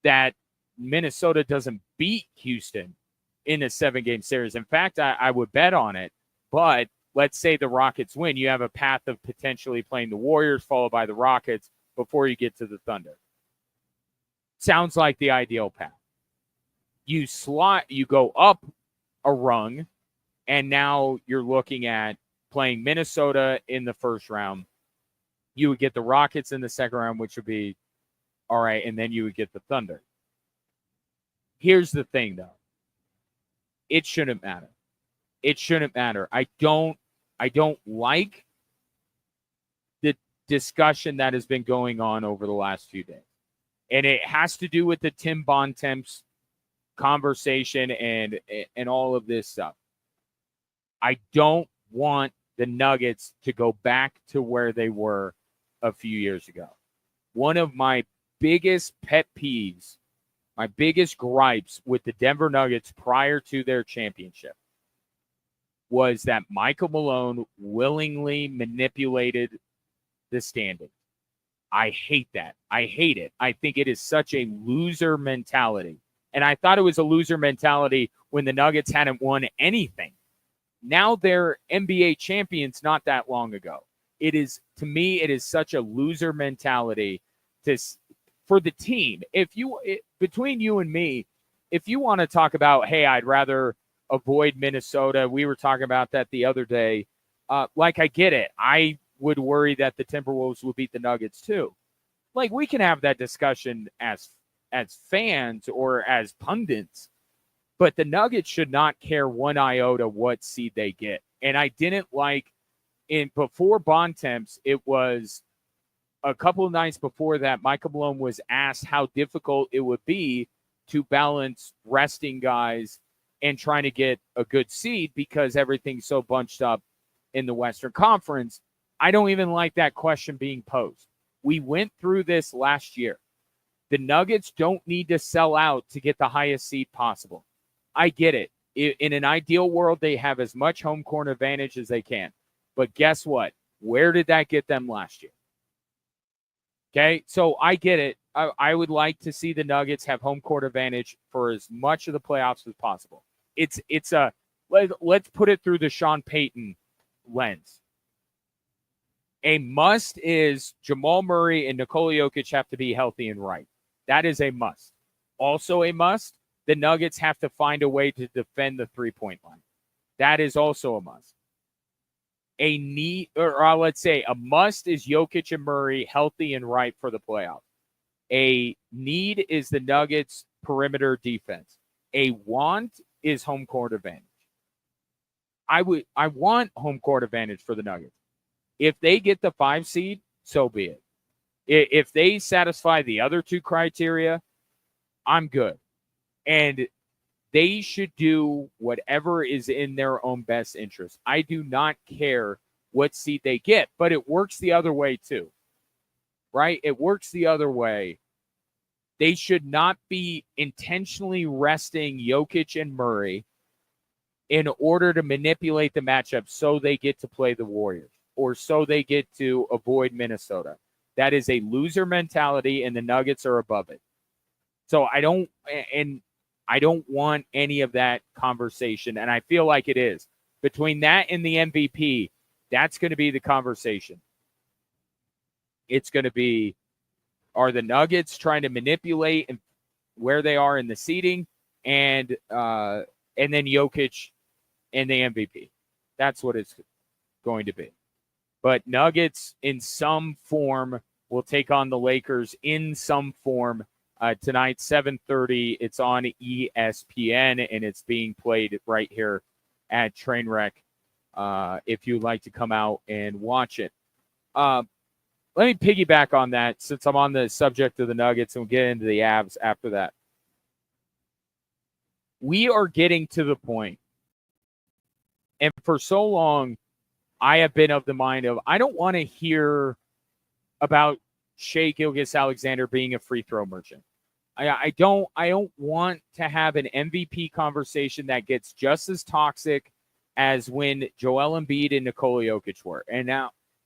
that Minnesota doesn't beat Houston in a 7-game series. In fact, I would bet on it, but let's say the Rockets win. You have a path of potentially playing the Warriors followed by the Rockets before you get to the Thunder. Sounds like the ideal path. You go up a rung, and now you're looking at playing Minnesota in the first round. You would get the Rockets in the second round, which would be all right, and then you would get the Thunder. Here's the thing, though. It shouldn't matter. It shouldn't matter. I don't like the discussion that has been going on over the last few days. And it has to do with the Tim Bontemps conversation and all of this stuff. I don't want the Nuggets to go back to where they were a few years ago. One of my biggest pet peeves, my biggest gripes with the Denver Nuggets prior to their championship was that Michael Malone willingly manipulated the standing. I hate that. I hate it. I think it is such a loser mentality. And I thought it was a loser mentality when the Nuggets hadn't won anything. Now they're NBA champions not that long ago. To me, it is such a loser mentality for the team. Between you and me, if you want to talk about, hey, I'd rather avoid Minnesota, we were talking about that the other day. I get it. I would worry that the Timberwolves would beat the Nuggets too. We can have that discussion as fans or as pundits, but the Nuggets should not care one iota what seed they get. And I didn't before Bontemps, it was a couple of nights before that, Michael Malone was asked how difficult it would be to balance resting guys and trying to get a good seed because everything's so bunched up in the Western Conference. I don't even like that question being posed. We went through this last year. The Nuggets don't need to sell out to get the highest seed possible. I get it. In an ideal world, they have as much home court advantage as they can. But guess what? Where did that get them last year? Okay, so I get it. I would like to see the Nuggets have home court advantage for as much of the playoffs as possible. Let's put it through the Sean Payton lens. A must is Jamal Murray and Nikola Jokic have to be healthy and right. That is a must. Also a must, the Nuggets have to find a way to defend the three-point line. That is also a must. A need, or let's say a must is Jokic and Murray healthy and right for the playoffs. A need is the Nuggets perimeter defense. A want is home court advantage. I want home court advantage for the Nuggets. If they get the 5 seed, so be it. If they satisfy the other 2 criteria, I'm good. And they should do whatever is in their own best interest. I do not care what seed they get, but it works the other way too, right? It works the other way. They should not be intentionally resting Jokic and Murray in order to manipulate the matchup so they get to play the Warriors or so they get to avoid Minnesota. That is a loser mentality, and the Nuggets are above it. So I don't want any of that conversation, and I feel like it is. Between that and the MVP, that's going to be the conversation. It's going to be, are the Nuggets trying to manipulate where they are in the seeding, and then Jokic and the MVP. That's what it's going to be. But Nuggets in some form will take on the Lakers in some form tonight, 7:30. It's on ESPN, and it's being played right here at Trainwreck if you'd like to come out and watch it. Let me piggyback on that since I'm on the subject of the Nuggets, and we'll get into the Avs after that. We are getting to the point, and for so long, I have been of the mind of I don't want to hear about Shai Gilgeous-Alexander being a free throw merchant. I don't want to have an MVP conversation that gets just as toxic as when Joel Embiid and Nikola Jokic were. And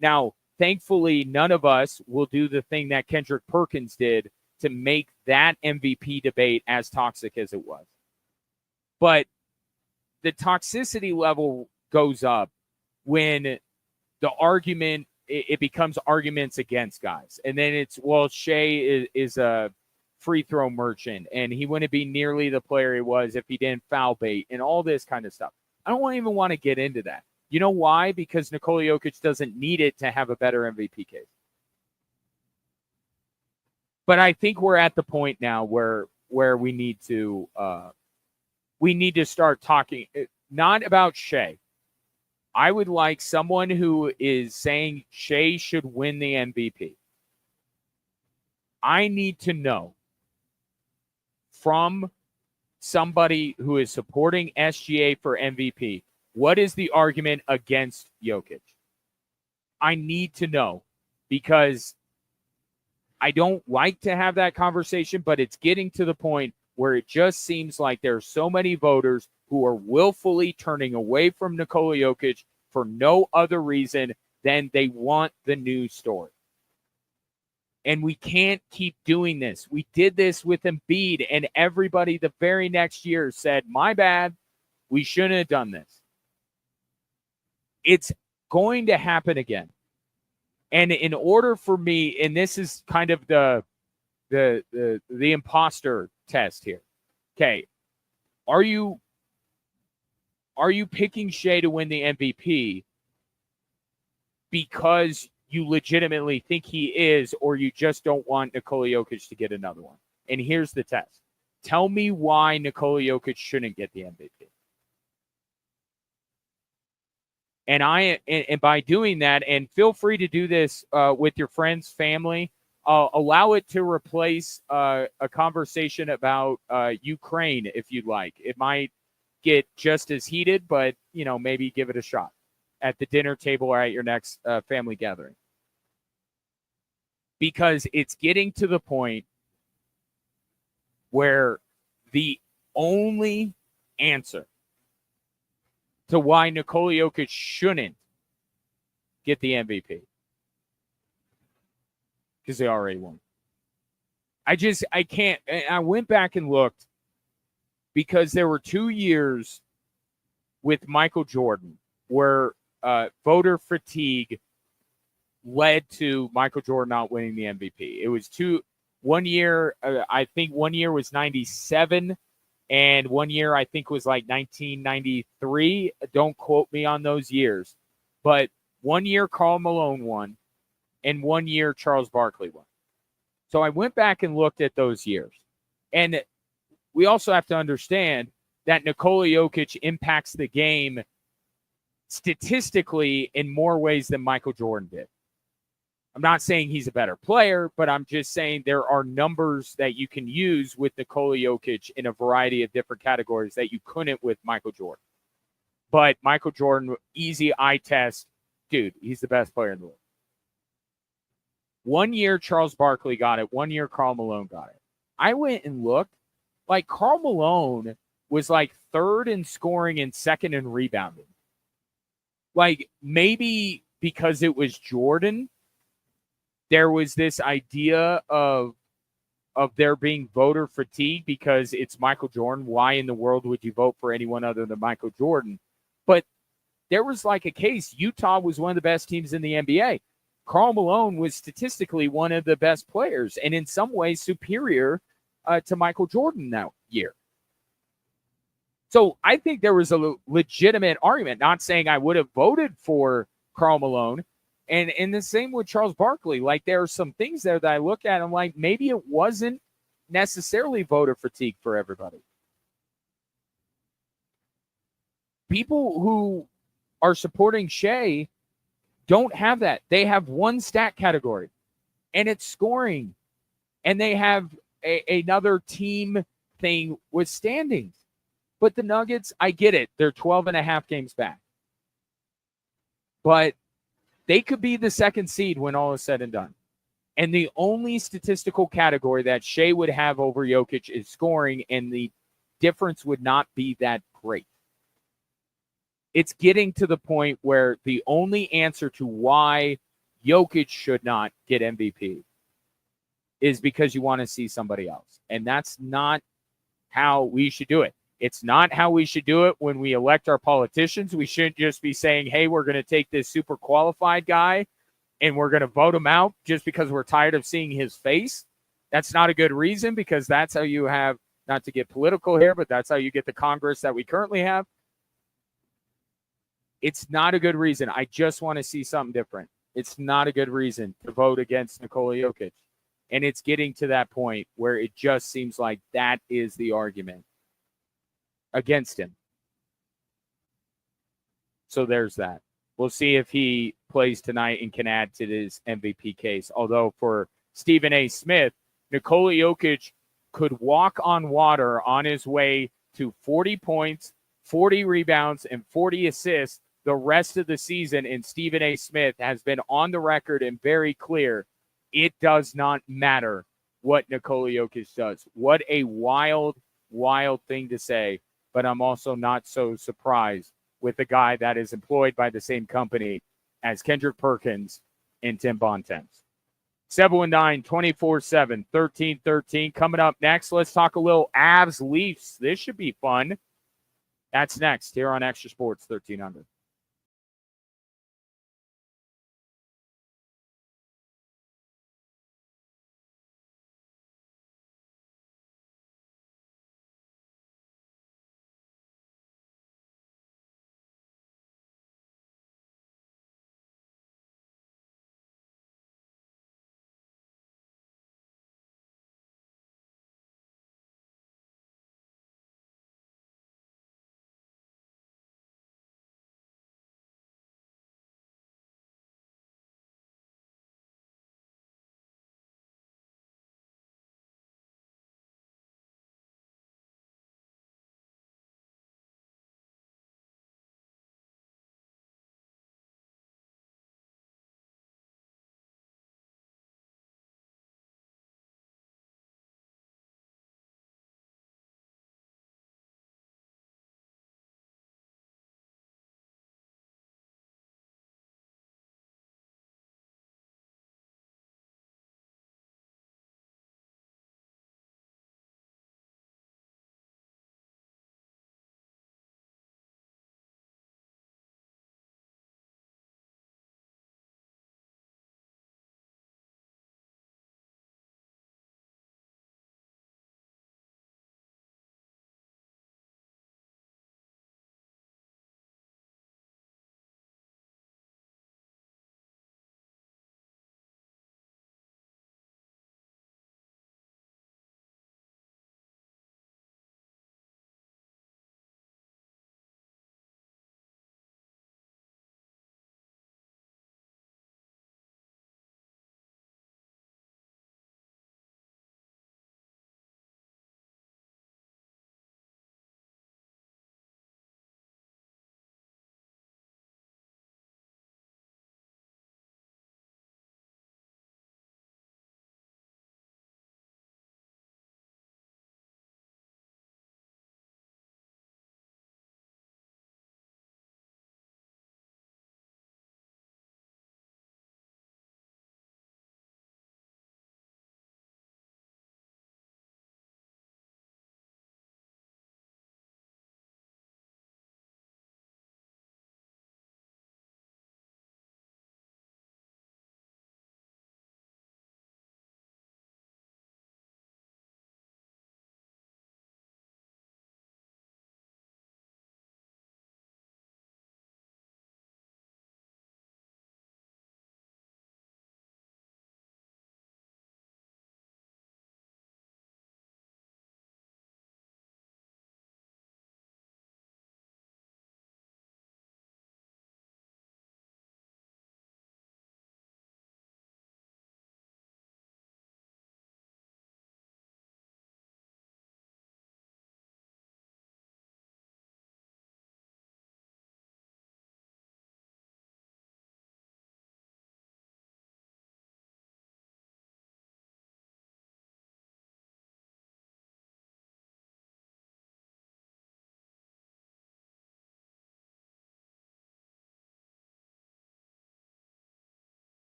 now, thankfully, none of us will do the thing that Kendrick Perkins did to make that MVP debate as toxic as it was. But the toxicity level goes up when the argument, it becomes arguments against guys. And then it's, well, Shai is a free throw merchant, and he wouldn't be nearly the player he was if he didn't foul bait and all this kind of stuff. I don't even want to get into that. You know why? Because Nikola Jokic doesn't need it to have a better MVP case. But I think we're at the point now where we need to start talking not about Shai. I would like someone who is saying Shai should win the MVP. I need to know from somebody who is supporting SGA for MVP, what is the argument against Jokic? I need to know, because I don't like to have that conversation, but it's getting to the point where it just seems like there are so many voters who are willfully turning away from Nikola Jokic for no other reason than they want the news story. And we can't keep doing this. We did this with Embiid, and everybody the very next year said, my bad, we shouldn't have done this. It's going to happen again. And in order for me, and this is kind of the imposter test here. Okay, are you picking Shai to win the MVP because you legitimately think he is, or you just don't want Nikola Jokic to get another one? And here's the test. Tell me why Nikola Jokic shouldn't get the MVP. And by doing that, and feel free to do this with your friends, family, allow it to replace a conversation about Ukraine if you'd like. It might get just as heated, but maybe give it a shot at the dinner table or at your next family gathering. Because it's getting to the point where the only answer to why Nikola Jokic shouldn't get the MVP, because they already won. I can't. I went back and looked, because there were 2 years with Michael Jordan where voter fatigue led to Michael Jordan not winning the MVP. It was 1 year, I think 1 year was 97, and 1 year I think was like 1993. Don't quote me on those years. But 1 year Karl Malone won, and 1 year Charles Barkley won. So I went back and looked at those years. And we also have to understand that Nikola Jokic impacts the game statistically in more ways than Michael Jordan did. I'm not saying he's a better player, but I'm just saying there are numbers that you can use with Nikola Jokic in a variety of different categories that you couldn't with Michael Jordan. But Michael Jordan, easy eye test, dude, he's the best player in the world. 1 year, Charles Barkley got it. 1 year, Karl Malone got it. I went and looked. Like, Karl Malone was like third in scoring and second in rebounding. Like, maybe because it was Jordan, there was this idea of there being voter fatigue because it's Michael Jordan. Why in the world would you vote for anyone other than Michael Jordan? But there was like a case. Utah was one of the best teams in the NBA. Karl Malone was statistically one of the best players and in some ways superior to Michael Jordan that year. So I think there was a legitimate argument, not saying I would have voted for Karl Malone. And the same with Charles Barkley. Like, there are some things there that I look at and I'm like, maybe it wasn't necessarily voter fatigue for everybody. People who are supporting Shea don't have that. They have one stat category, and it's scoring. And they have another team thing with standings. But the Nuggets, I get it. They're 12 and a half games back. But they could be the second seed when all is said and done. And the only statistical category that Shea would have over Jokic is scoring, and the difference would not be that great. It's getting to the point where the only answer to why Jokic should not get MVP is because you want to see somebody else. And that's not how we should do it. It's not how we should do it when we elect our politicians. We shouldn't just be saying, hey, we're going to take this super qualified guy and we're going to vote him out just because we're tired of seeing his face. That's not a good reason, because that's how you have, not to get political here, but that's how you get the Congress that we currently have. It's not a good reason. I just want to see something different. It's not a good reason to vote against Nikola Jokic. And it's getting to that point where it just seems like that is the argument against him. So there's that. We'll see if he plays tonight and can add to his MVP case. Although for Stephen A. Smith, Nikola Jokic could walk on water on his way to 40 points, 40 rebounds, and 40 assists the rest of the season. And Stephen A. Smith has been on the record and very clear. It does not matter what Nikola Jokic does. What a wild, wild thing to say. But I'm also not so surprised with the guy that is employed by the same company as Kendrick Perkins and Tim Bontemps. 719-24-7, 1313. Coming up next, let's talk a little Avs Leafs. This should be fun. That's next here on Extra Sports 1300.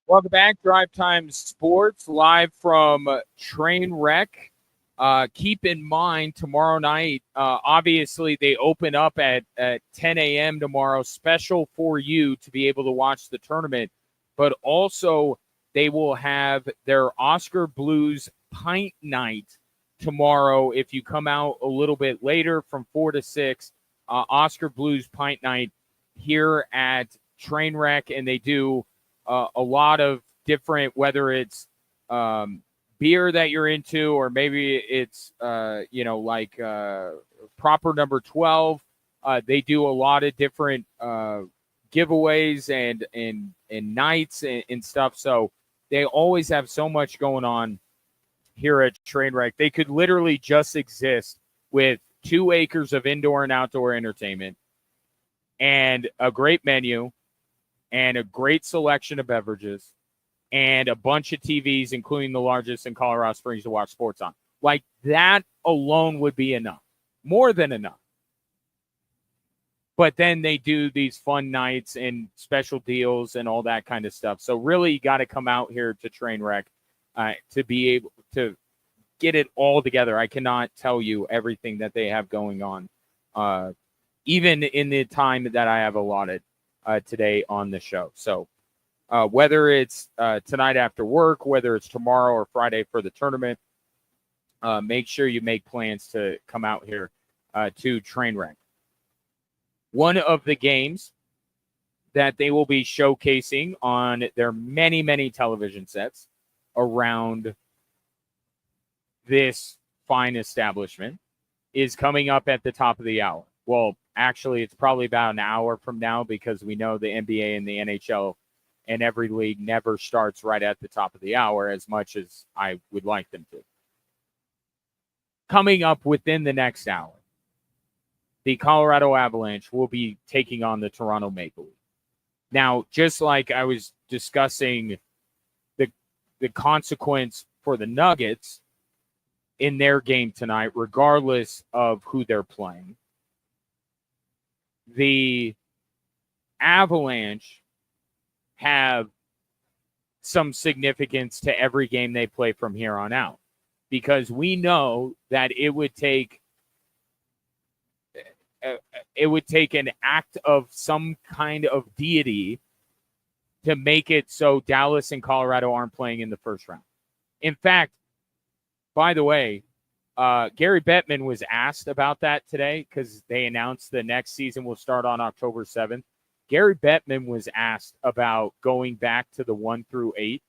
Welcome back, Drive Time Sports, live from Trainwreck. Keep in mind, tomorrow night, obviously they open up at 10 a.m. tomorrow, special for you to be able to watch the tournament. But also, they will have their Oscar Blues Pint Night tomorrow. If you come out a little bit later from 4 to 6, Oscar Blues Pint Night here at Trainwreck, and they do a lot of different, whether it's beer that you're into, or maybe it's like proper number 12. They do a lot of different giveaways and nights and stuff. So they always have so much going on here at Trainwreck. They could literally just exist with 2 acres of indoor and outdoor entertainment and a great menu and a great selection of beverages and a bunch of TVs, including the largest in Colorado Springs, to watch sports on. Like, that alone would be enough, more than enough. But then they do these fun nights and special deals and all that kind of stuff. So really, you got to come out here to Trainwreck to be able to get it all together. I cannot tell you everything that they have going on, even in the time that I have allotted today on the show. So whether it's tonight after work, whether it's tomorrow or Friday for the tournament, make sure you make plans to come out here to Trainwreck. One of the games that they will be showcasing on their many, many television sets around this fine establishment is coming up at the top of the hour. Well, actually, it's probably about an hour from now, because we know the NBA and the NHL and every league never starts right at the top of the hour, as much as I would like them to. Coming up within the next hour, the Colorado Avalanche will be taking on the Toronto Maple Leafs. Now, just like I was discussing the consequence for the Nuggets in their game tonight, regardless of who they're playing, the Avalanche have some significance to every game they play from here on out, because we know that it would take an act of some kind of deity to make it so Dallas and Colorado aren't playing in the first round. In fact, by the way, Gary Bettman was asked about that today, because they announced the next season will start on October 7th. Gary Bettman was asked about going back to the 1 through 8,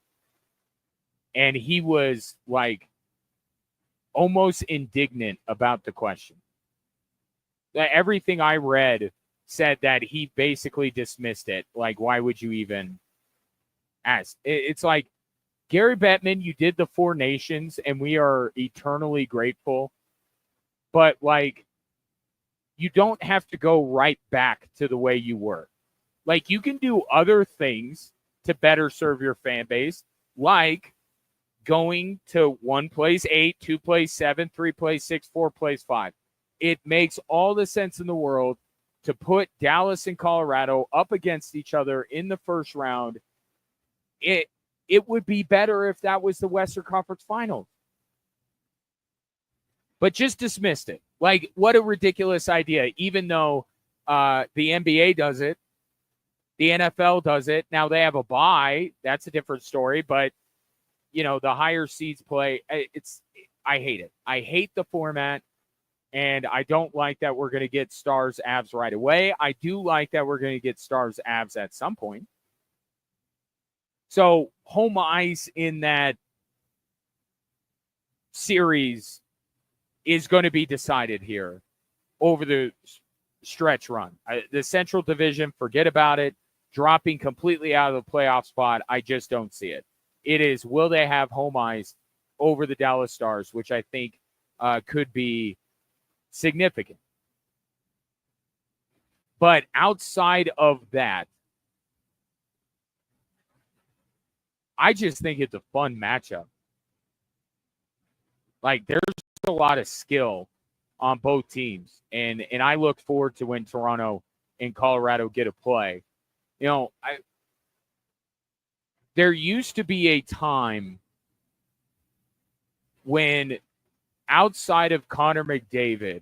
and he was like almost indignant about the question. Everything I read said that he basically dismissed it. Like, why would you even ask? It's like, Gary Bettman, you did the 4 nations, and we are eternally grateful. But, like, you don't have to go right back to the way you were. Like, you can do other things to better serve your fan base, like going to 1 plays 8, 2 plays 7, 3 plays 6, 4 plays 5. It makes all the sense in the world to put Dallas and Colorado up against each other in the first round. It would be better if that was the Western Conference Finals. But just dismissed it. Like, what a ridiculous idea, even though the NBA does it. The NFL does it. Now they have a bye. That's a different story. But, you know, the higher seeds play. I hate it. I hate the format. And I don't like that we're going to get Stars Avs right away. I do like that we're going to get Stars Avs at some point. So home ice in that series is going to be decided here over the stretch run. The Central Division, forget about it. Dropping completely out of the playoff spot, I just don't see it. It is, will they have home ice over the Dallas Stars, which I think could be significant. But outside of that, I just think it's a fun matchup. Like, there's a lot of skill on both teams. And I look forward to when Toronto and Colorado get a play. You know, there used to be a time when outside of Connor McDavid,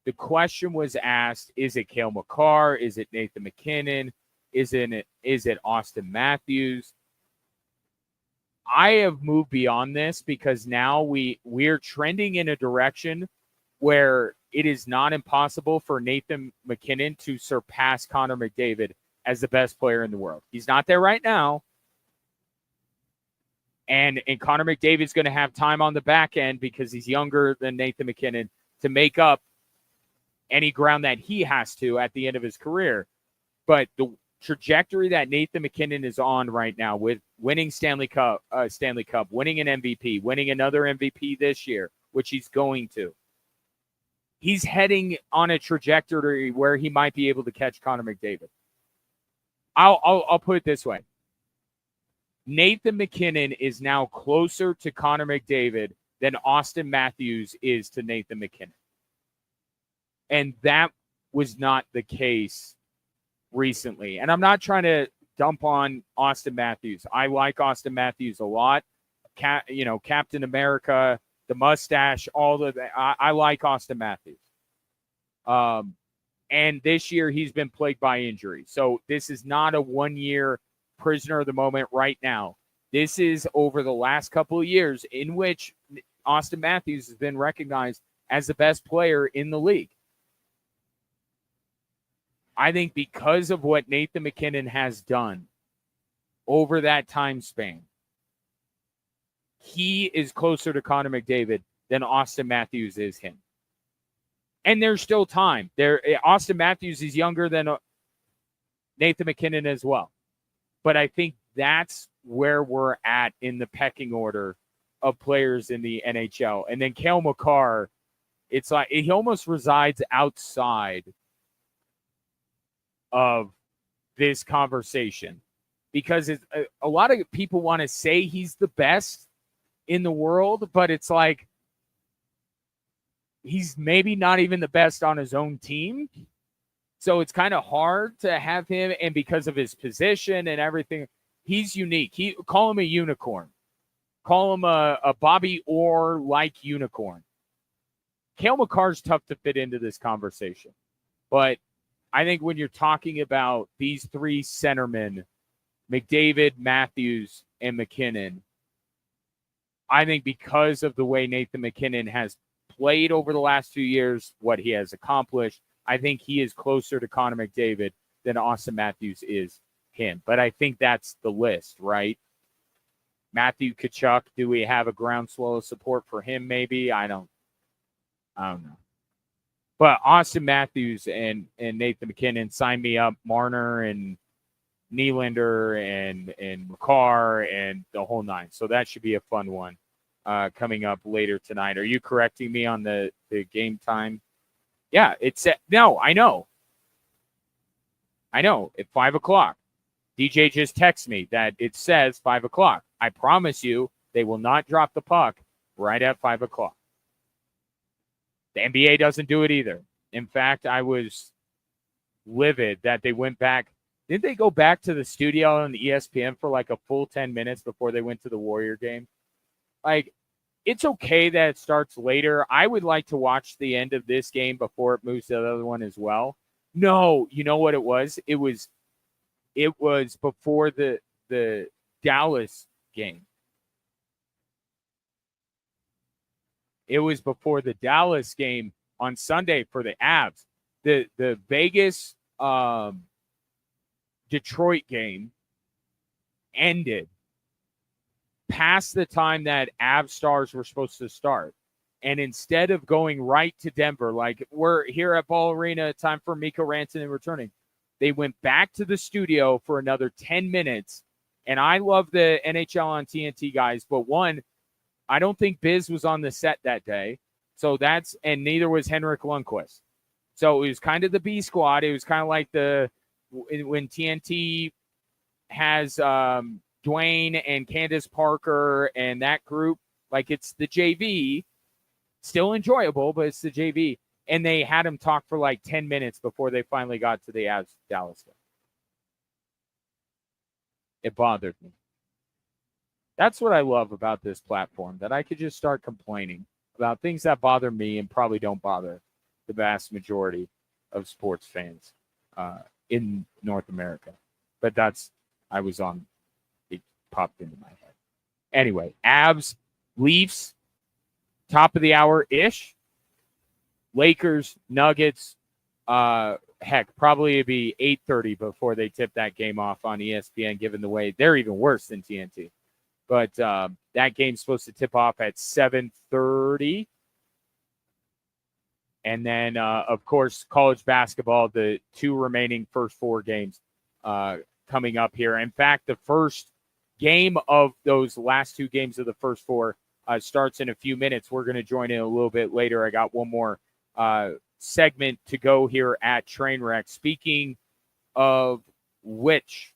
the question was asked, is it Cale Makar? Is it Nathan MacKinnon? Is it Austin Matthews? I have moved beyond this because now we're trending in a direction where it is not impossible for Nathan MacKinnon to surpass Connor McDavid as the best player in the world. He's not there right now. And Connor McDavid's going to have time on the back end because he's younger than Nathan MacKinnon to make up any ground that he has to at the end of his career. But the trajectory that Nathan MacKinnon is on right now with winning Stanley Cup, winning an MVP, winning another MVP this year, which he's going to. He's heading on a trajectory where he might be able to catch Connor McDavid. I'll put it this way. Nathan MacKinnon is now closer to Connor McDavid than Austin Matthews is to Nathan MacKinnon. And that was not the case recently. And I'm not trying to dump on Austin Matthews. I like Austin Matthews a lot. Captain America, the mustache, all of that. I like Austin Matthews. And this year he's been plagued by injury. So this is not a 1 year prisoner of the moment right now. This is over the last couple of years in which Austin Matthews has been recognized as the best player in the league. I think because of what Nathan MacKinnon has done over that time span, he is closer to Connor McDavid than Austin Matthews is him. And there's still time. Austin Matthews is younger than Nathan MacKinnon as well. But I think that's where we're at in the pecking order of players in the NHL. And then Cale Makar, it's like he almost resides outside of this conversation because it's, a lot of people want to say he's the best in the world, but it's like he's maybe not even the best on his own team. So it's kind of hard to have him, and because of his position and everything, he's unique. Call him a unicorn. Call him a Bobby Orr-like unicorn. Cale Makar's tough to fit into this conversation. But I think when you're talking about these three centermen, McDavid, Matthews, and MacKinnon, I think because of the way Nathan MacKinnon has played over the last few years, what he has accomplished, I think he is closer to Connor McDavid than Austin Matthews is him. But I think that's the list, right? Matthew Tkachuk, do we have a groundswell of support for him maybe? I don't know. But Austin Matthews and Nathan MacKinnon, sign me up. Marner and Nylander and Makar and the whole nine. So that should be a fun one coming up later tonight. Are you correcting me on the game time? Yeah, no, I know. At 5 o'clock. DJ just texted me that it says 5 o'clock. I promise you they will not drop the puck right at 5 o'clock. The NBA doesn't do it either. In fact, I was livid that they went back. Didn't they go back to the studio on the ESPN for like a full 10 minutes before they went to the Warrior game? Like, it's okay that it starts later. I would like to watch the end of this game before it moves to the other one as well. No, you know what it was? It was before the Dallas game. It was before the Dallas game on Sunday for the Avs. The Vegas Detroit game ended past the time that Avs Stars were supposed to start. And instead of going right to Denver, like we're here at Ball Arena, time for Mikko Rantanen returning, they went back to the studio for another 10 minutes. And I love the NHL on TNT guys, but one, I don't think Biz was on the set that day. So and neither was Henrik Lundqvist. So it was kind of the B squad. It was kind of like when TNT has Dwayne and Candace Parker and that group, like it's the JV, still enjoyable, but it's the JV. And they had him talk for like 10 minutes before they finally got to the Avs Dallas game. It bothered me. That's what I love about this platform, that I could just start complaining about things that bother me and probably don't bother the vast majority of sports fans in North America. But it popped into my head. Anyway, Avs, Leafs, top of the hour ish. Lakers, Nuggets, heck, probably it'd be 8:30 before they tip that game off on ESPN, given the way they're even worse than TNT. But that game's supposed to tip off at 7:30. And then, of course, college basketball, the two remaining first four games coming up here. In fact, the first game of those last two games of the first four starts in a few minutes. We're going to join in a little bit later. I got one more segment to go here at Trainwreck. Speaking of which,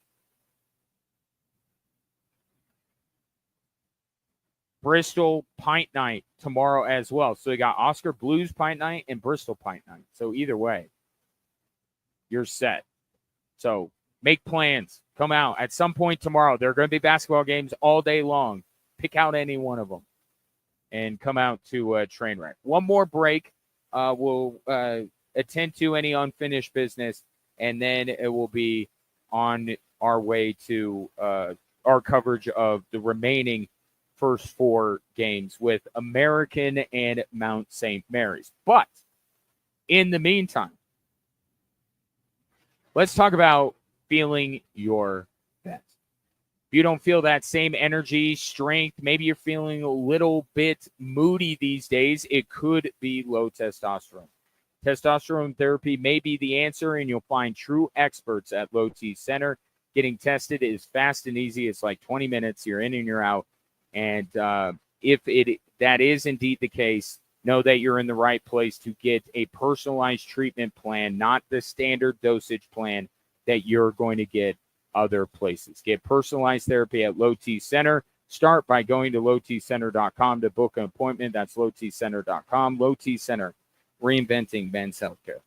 Bristol Pint Night tomorrow as well. So you got Oscar Blues Pint Night and Bristol Pint Night. So either way, you're set. So make plans. Come out at some point tomorrow. There are going to be basketball games all day long. Pick out any one of them and come out to Trainwreck. One more break. We'll attend to any unfinished business, and then it will be on our way to our coverage of the remaining first four games with American and Mount St. Mary's. But in the meantime, let's talk about feeling your best. If you don't feel that same energy, strength, maybe you're feeling a little bit moody these days, it could be low testosterone. Testosterone therapy may be the answer, and you'll find true experts at Low T Center. Getting tested is fast and easy. It's like 20 minutes. You're in and you're out. And if that is indeed the case, know that you're in the right place to get a personalized treatment plan, not the standard dosage plan that you're going to get other places. Get personalized therapy at Low T Center. Start by going to lowtcenter.com to book an appointment. That's lowtcenter.com. Low T Center, reinventing men's healthcare.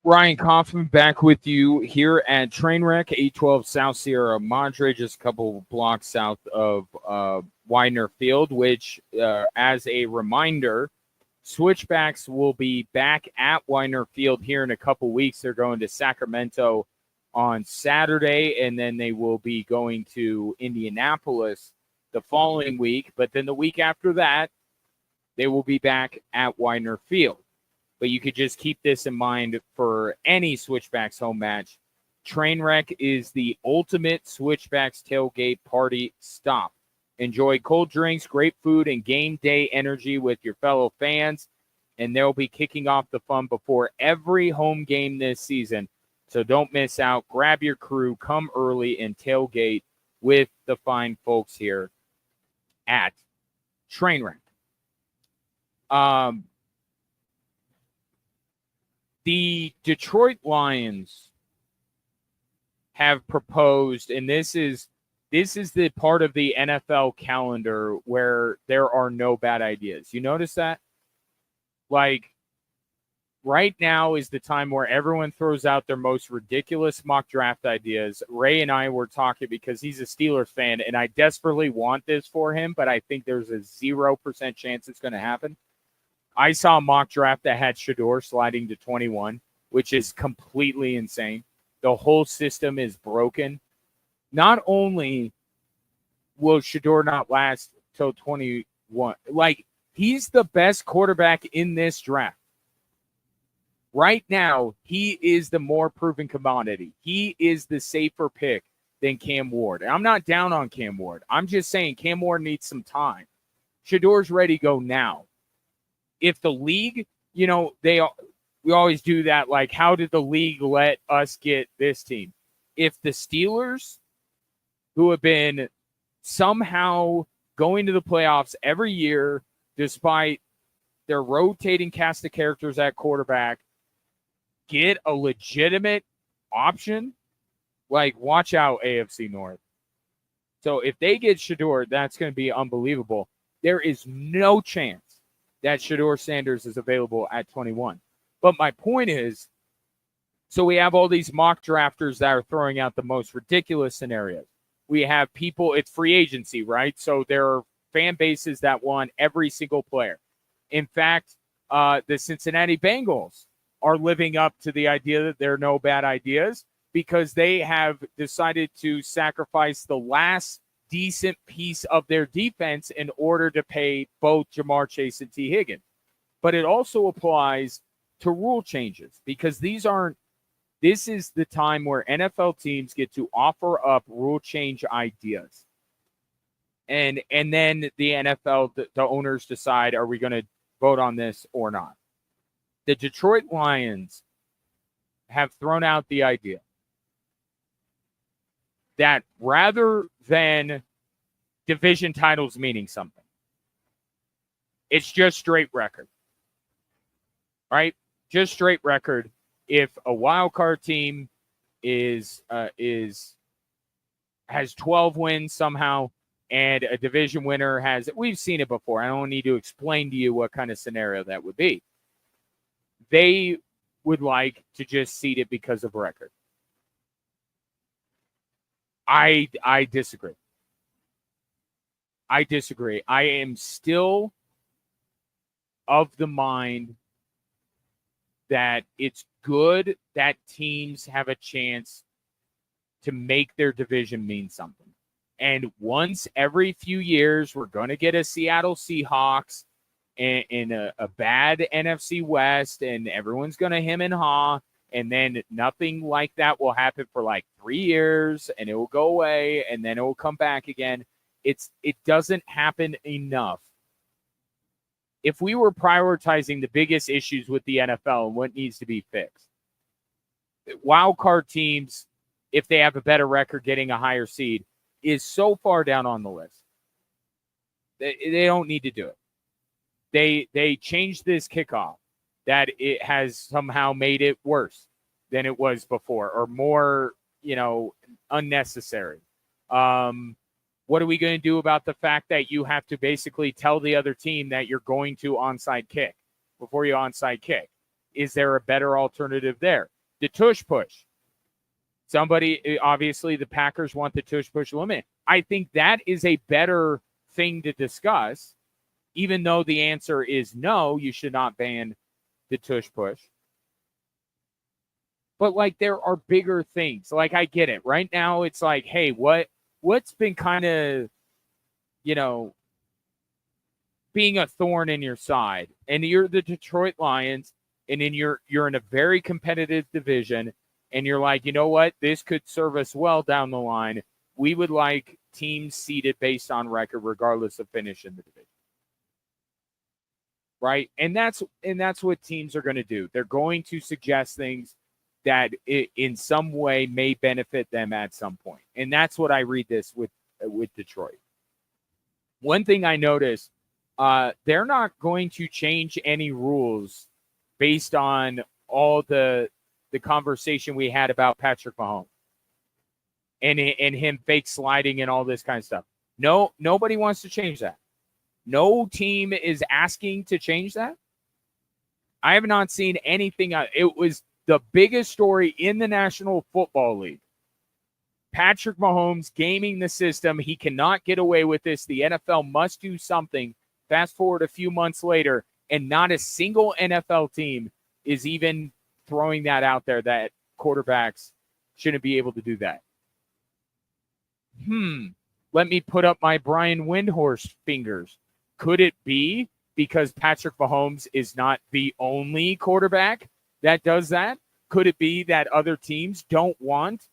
Ryan Kaufman back with you here at Trainwreck, 812 South Sierra Madre, just a couple blocks south of Widener Field, which, as a reminder, Switchbacks will be back at Widener Field here in a couple weeks. They're going to Sacramento on Saturday, and then they will be going to Indianapolis the following week. But then the week after that, they will be back at Widener Field. But you could just keep this in mind for any Switchbacks home match. Trainwreck is the ultimate Switchbacks tailgate party stop. Enjoy cold drinks, great food, and game day energy with your fellow fans. And they'll be kicking off the fun before every home game this season. So don't miss out. Grab your crew, come early, and tailgate with the fine folks here at Trainwreck. The Detroit Lions have proposed, and this is the part of the NFL calendar where there are no bad ideas. You notice that? Like, right now is the time where everyone throws out their most ridiculous mock draft ideas. Ray and I were talking because he's a Steelers fan, and I desperately want this for him, but I think there's a 0% chance it's going to happen. I saw a mock draft that had Shedeur sliding to 21, which is completely insane. The whole system is broken. Not only will Shedeur not last till 21, like, he's the best quarterback in this draft. Right now, he is the more proven commodity. He is the safer pick than Cam Ward. And I'm not down on Cam Ward. I'm just saying Cam Ward needs some time. Shedeur's ready to go now. If the league, we always do that, like, how did the league let us get this team? If the Steelers, who have been somehow going to the playoffs every year, despite their rotating cast of characters at quarterback, get a legitimate option, like, watch out, AFC North. So if they get Shedeur, that's going to be unbelievable. There is no chance that Shedeur Sanders is available at 21. But my point is, so we have all these mock drafters that are throwing out the most ridiculous scenarios. We have people, it's free agency, right? So there are fan bases that want every single player. In fact, the Cincinnati Bengals are living up to the idea that there are no bad ideas because they have decided to sacrifice the last decent piece of their defense in order to pay both Jamar Chase and T. Higgins. But it also applies to rule changes because this is the time where NFL teams get to offer up rule change ideas. And then the NFL, the owners decide, are we going to vote on this or not? The Detroit Lions have thrown out the idea that rather than division titles meaning something, it's just straight record, right? Just straight record. If a wild card team has 12 wins somehow, and a division winner we've seen it before. I don't need to explain to you what kind of scenario that would be. They would like to just seed it because of record. I disagree. I am still of the mind that it's good that teams have a chance to make their division mean something. And once every few years, we're going to get a Seattle Seahawks in a bad NFC West, and everyone's going to hem and haw. And then nothing like that will happen for like 3 years, and it will go away, and then it will come back again. It doesn't happen enough. If we were prioritizing the biggest issues with the NFL and what needs to be fixed, wild card teams, if they have a better record getting a higher seed, is so far down on the list. They don't need to do it. They changed this kickoff that it has somehow made it worse than it was before, or more, unnecessary. What are we going to do about the fact that you have to basically tell the other team that you're going to onside kick before you onside kick? Is there a better alternative there? The tush push. Somebody, obviously, the Packers want the tush push limit. I think that is a better thing to discuss, even though the answer is no, you should not ban the tush push. But like, there are bigger things. Like, I get it. Right now, it's like, hey, what's been kind of, being a thorn in your side? And you're the Detroit Lions, and then you're in a very competitive division, and you're like, you know what? This could serve us well down the line. We would like teams seeded based on record, regardless of finish in the division. Right? And that's what teams are going to do. They're going to suggest things that in some way may benefit them at some point. And that's what I read this with Detroit. One thing I noticed, they're not going to change any rules based on all the conversation we had about Patrick Mahomes and him fake sliding and all this kind of stuff. No, nobody wants to change that. No team is asking to change that. I have not seen anything. It was the biggest story in the National Football League. Patrick Mahomes gaming the system. He cannot get away with this. The NFL must do something. Fast forward a few months later, and not a single NFL team is even throwing that out there, that quarterbacks shouldn't be able to do that. Let me put up my Brian Windhorst fingers. Could it be because Patrick Mahomes is not the only quarterback that does that? Could it be that other teams don't want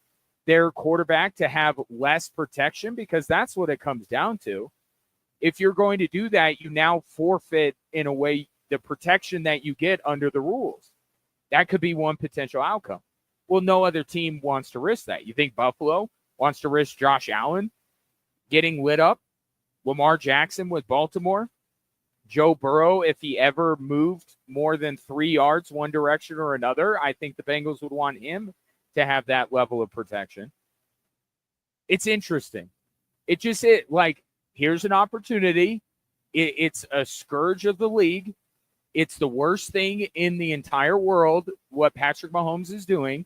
their quarterback to have less protection? Because that's what it comes down to. If you're going to do that, you now forfeit, in a way, the protection that you get under the rules. That could be one potential outcome. Well, no other team wants to risk that. You think Buffalo wants to risk Josh Allen getting lit up? Lamar Jackson with Baltimore? Joe Burrow, if he ever moved more than 3 yards one direction or another, I think the Bengals would want him to have that level of protection. It's interesting. Here's an opportunity. It's a scourge of the league. It's the worst thing in the entire world, what Patrick Mahomes is doing.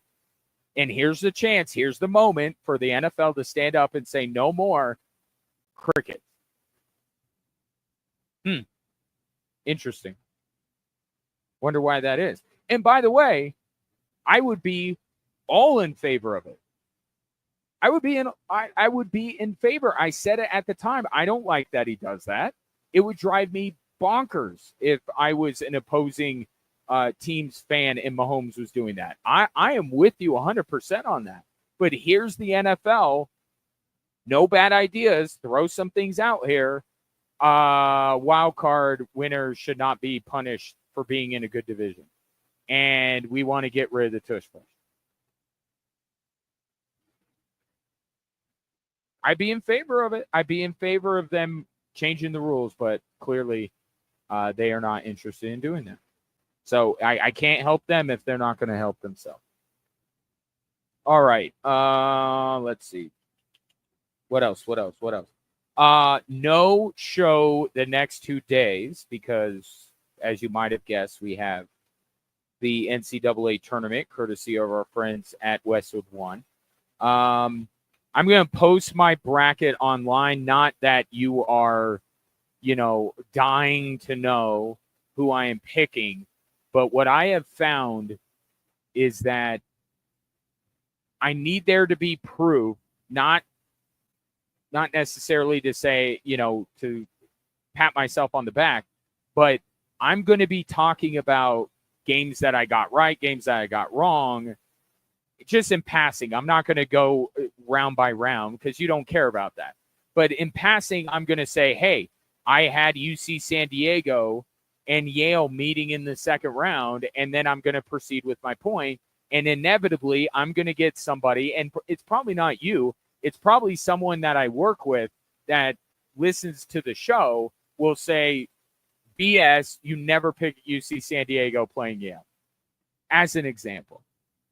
And here's the chance, here's the moment for the NFL to stand up and say, no more cricket. Interesting. Wonder why that is. And by the way, I would be all in favor of it. I would be in favor. I said it at the time. I don't like that he does that. It would drive me bonkers if I was an opposing team's fan and Mahomes was doing that. I am with you 100% on that. But here's the NFL. No bad ideas. Throw some things out here. Wild card winners should not be punished for being in a good division. And we want to get rid of the tush push. I'd be in favor of it. I'd be in favor of them changing the rules, but clearly they are not interested in doing that. So I can't help them if they're not going to help themselves. All right. Let's see. What else? No show the next 2 days because, as you might have guessed, we have the NCAA tournament courtesy of our friends at Westwood One. I'm going to post my bracket online. Not that you are, dying to know who I am picking, but what I have found is that I need there to be proof, not necessarily to say, to pat myself on the back, but I'm going to be talking about games that I got right, games that I got wrong, just in passing. I'm not going to go round by round because you don't care about that. But in passing, I'm going to say, hey, I had UC San Diego and Yale meeting in the second round, and then I'm going to proceed with my point. And inevitably, I'm going to get somebody, and it's probably not you, it's probably someone that I work with that listens to the show will say, BS, you never pick UC San Diego playing Yale, as an example.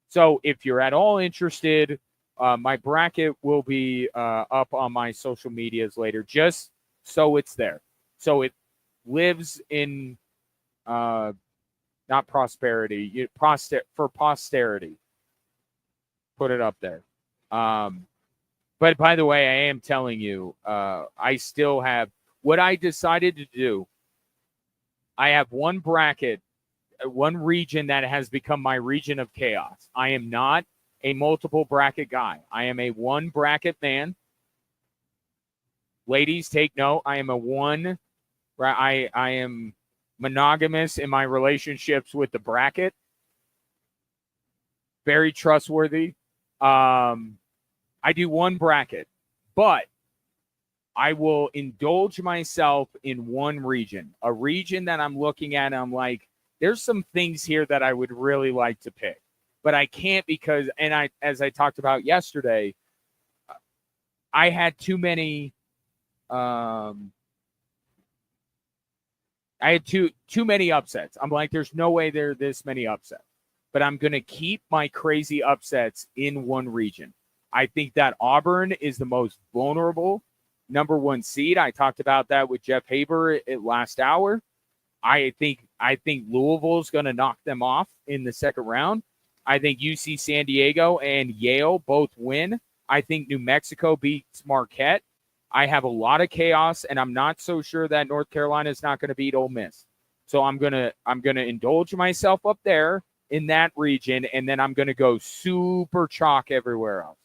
So if you're at all interested, my bracket will be up on my social medias later, just so it's there. So it lives in not prosperity, for posterity. Put it up there. But by the way, I am telling you, I still have what I decided to do. I have one bracket, one region that has become my region of chaos. I am not a multiple bracket guy. I am a one bracket man. Ladies, take note. I am a one. I am monogamous in my relationships with the bracket. Very trustworthy. I do one bracket, but I will indulge myself in one region, a region that I'm looking at. And I'm like, there's some things here that I would really like to pick, but I can't because, as I talked about yesterday, I had too many. I had too many upsets. I'm like, there's no way there are this many upsets, but I'm going to keep my crazy upsets in one region. I think that Auburn is the most vulnerable number one seed. I talked about that with Jeff Haber at last hour. I think Louisville is going to knock them off in the second round. I think UC San Diego and Yale both win. I think New Mexico beats Marquette. I have a lot of chaos, and I'm not so sure that North Carolina is not going to beat Ole Miss. So I'm gonna indulge myself up there in that region, and then I'm gonna go super chalk everywhere else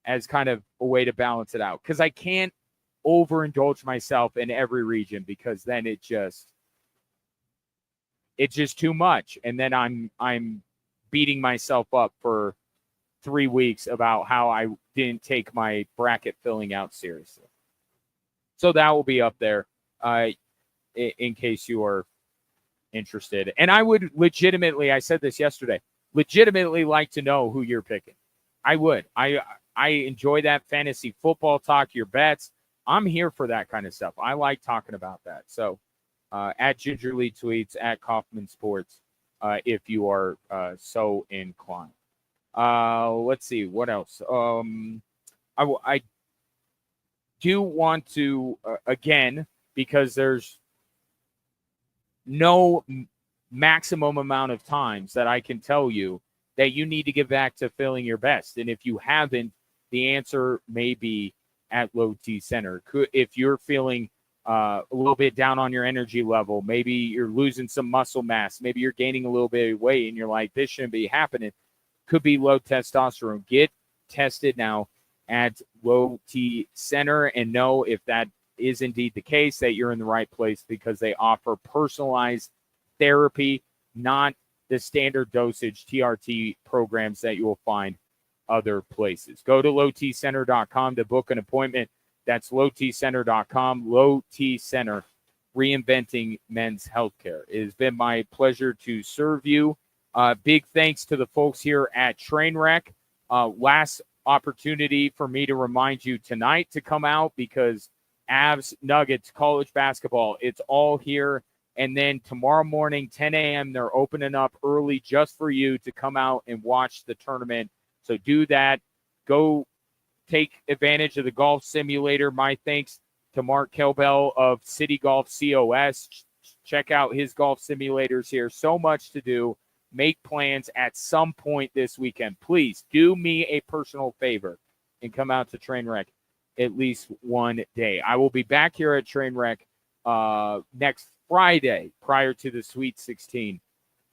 as kind of a way to balance it out, because I can't overindulge myself in every region because then it's just too much, and then I'm beating myself up for 3 weeks about how I didn't take my bracket filling out seriously. So that will be up there in case you are interested. And I would legitimately, I said this yesterday, legitimately like to know who you're picking. I would. I enjoy that fantasy football talk, your bets. I'm here for that kind of stuff. I like talking about that. So at Gingerly Tweets, at Kaufman Sports, if you are so inclined. Let's see what else. I do want to again, because there's no maximum amount of times that I can tell you that you need to get back to feeling your best. And if you haven't, the answer may be at Low T Center. If you're feeling a little bit down on your energy level, maybe you're losing some muscle mass, maybe you're gaining a little bit of weight and you're like, this shouldn't be happening. Could be low testosterone. Get tested now at Low T Center and know if that is indeed the case, that you're in the right place, because they offer personalized therapy, not the standard dosage TRT programs that you will find other places. Go to lowtcenter.com to book an appointment. That's lowtcenter.com. Low T Center, reinventing men's healthcare. It has been my pleasure to serve you. Big thanks to the folks here at Trainwreck. Last opportunity for me to remind you tonight to come out, because Avs, Nuggets, college basketball, it's all here. And then tomorrow morning, 10 a.m., they're opening up early just for you to come out and watch the tournament. So do that. Go take advantage of the golf simulator. My thanks to Mark Kelbell of City Golf COS. Check out his golf simulators here. So much to do. Make plans at some point this weekend. Please do me a personal favor and come out to Trainwreck at least one day. I will be back here at Trainwreck next Friday prior to the Sweet 16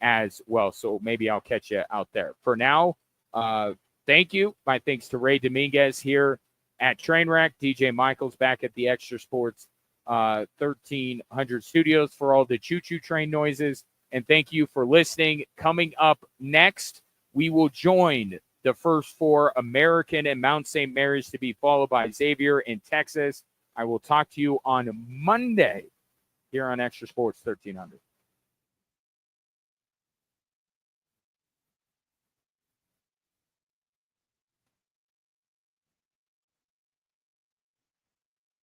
as well. So maybe I'll catch you out there. For now, thank you. My thanks to Ray Dominguez here at Trainwreck. DJ Michaels back at the Extra Sports 1300 studios for all the choo-choo train noises. And thank you for listening. Coming up next, we will join the first four, American and Mount St. Mary's, to be followed by Xavier in Texas. I will talk to you on Monday here on Extra Sports 1300.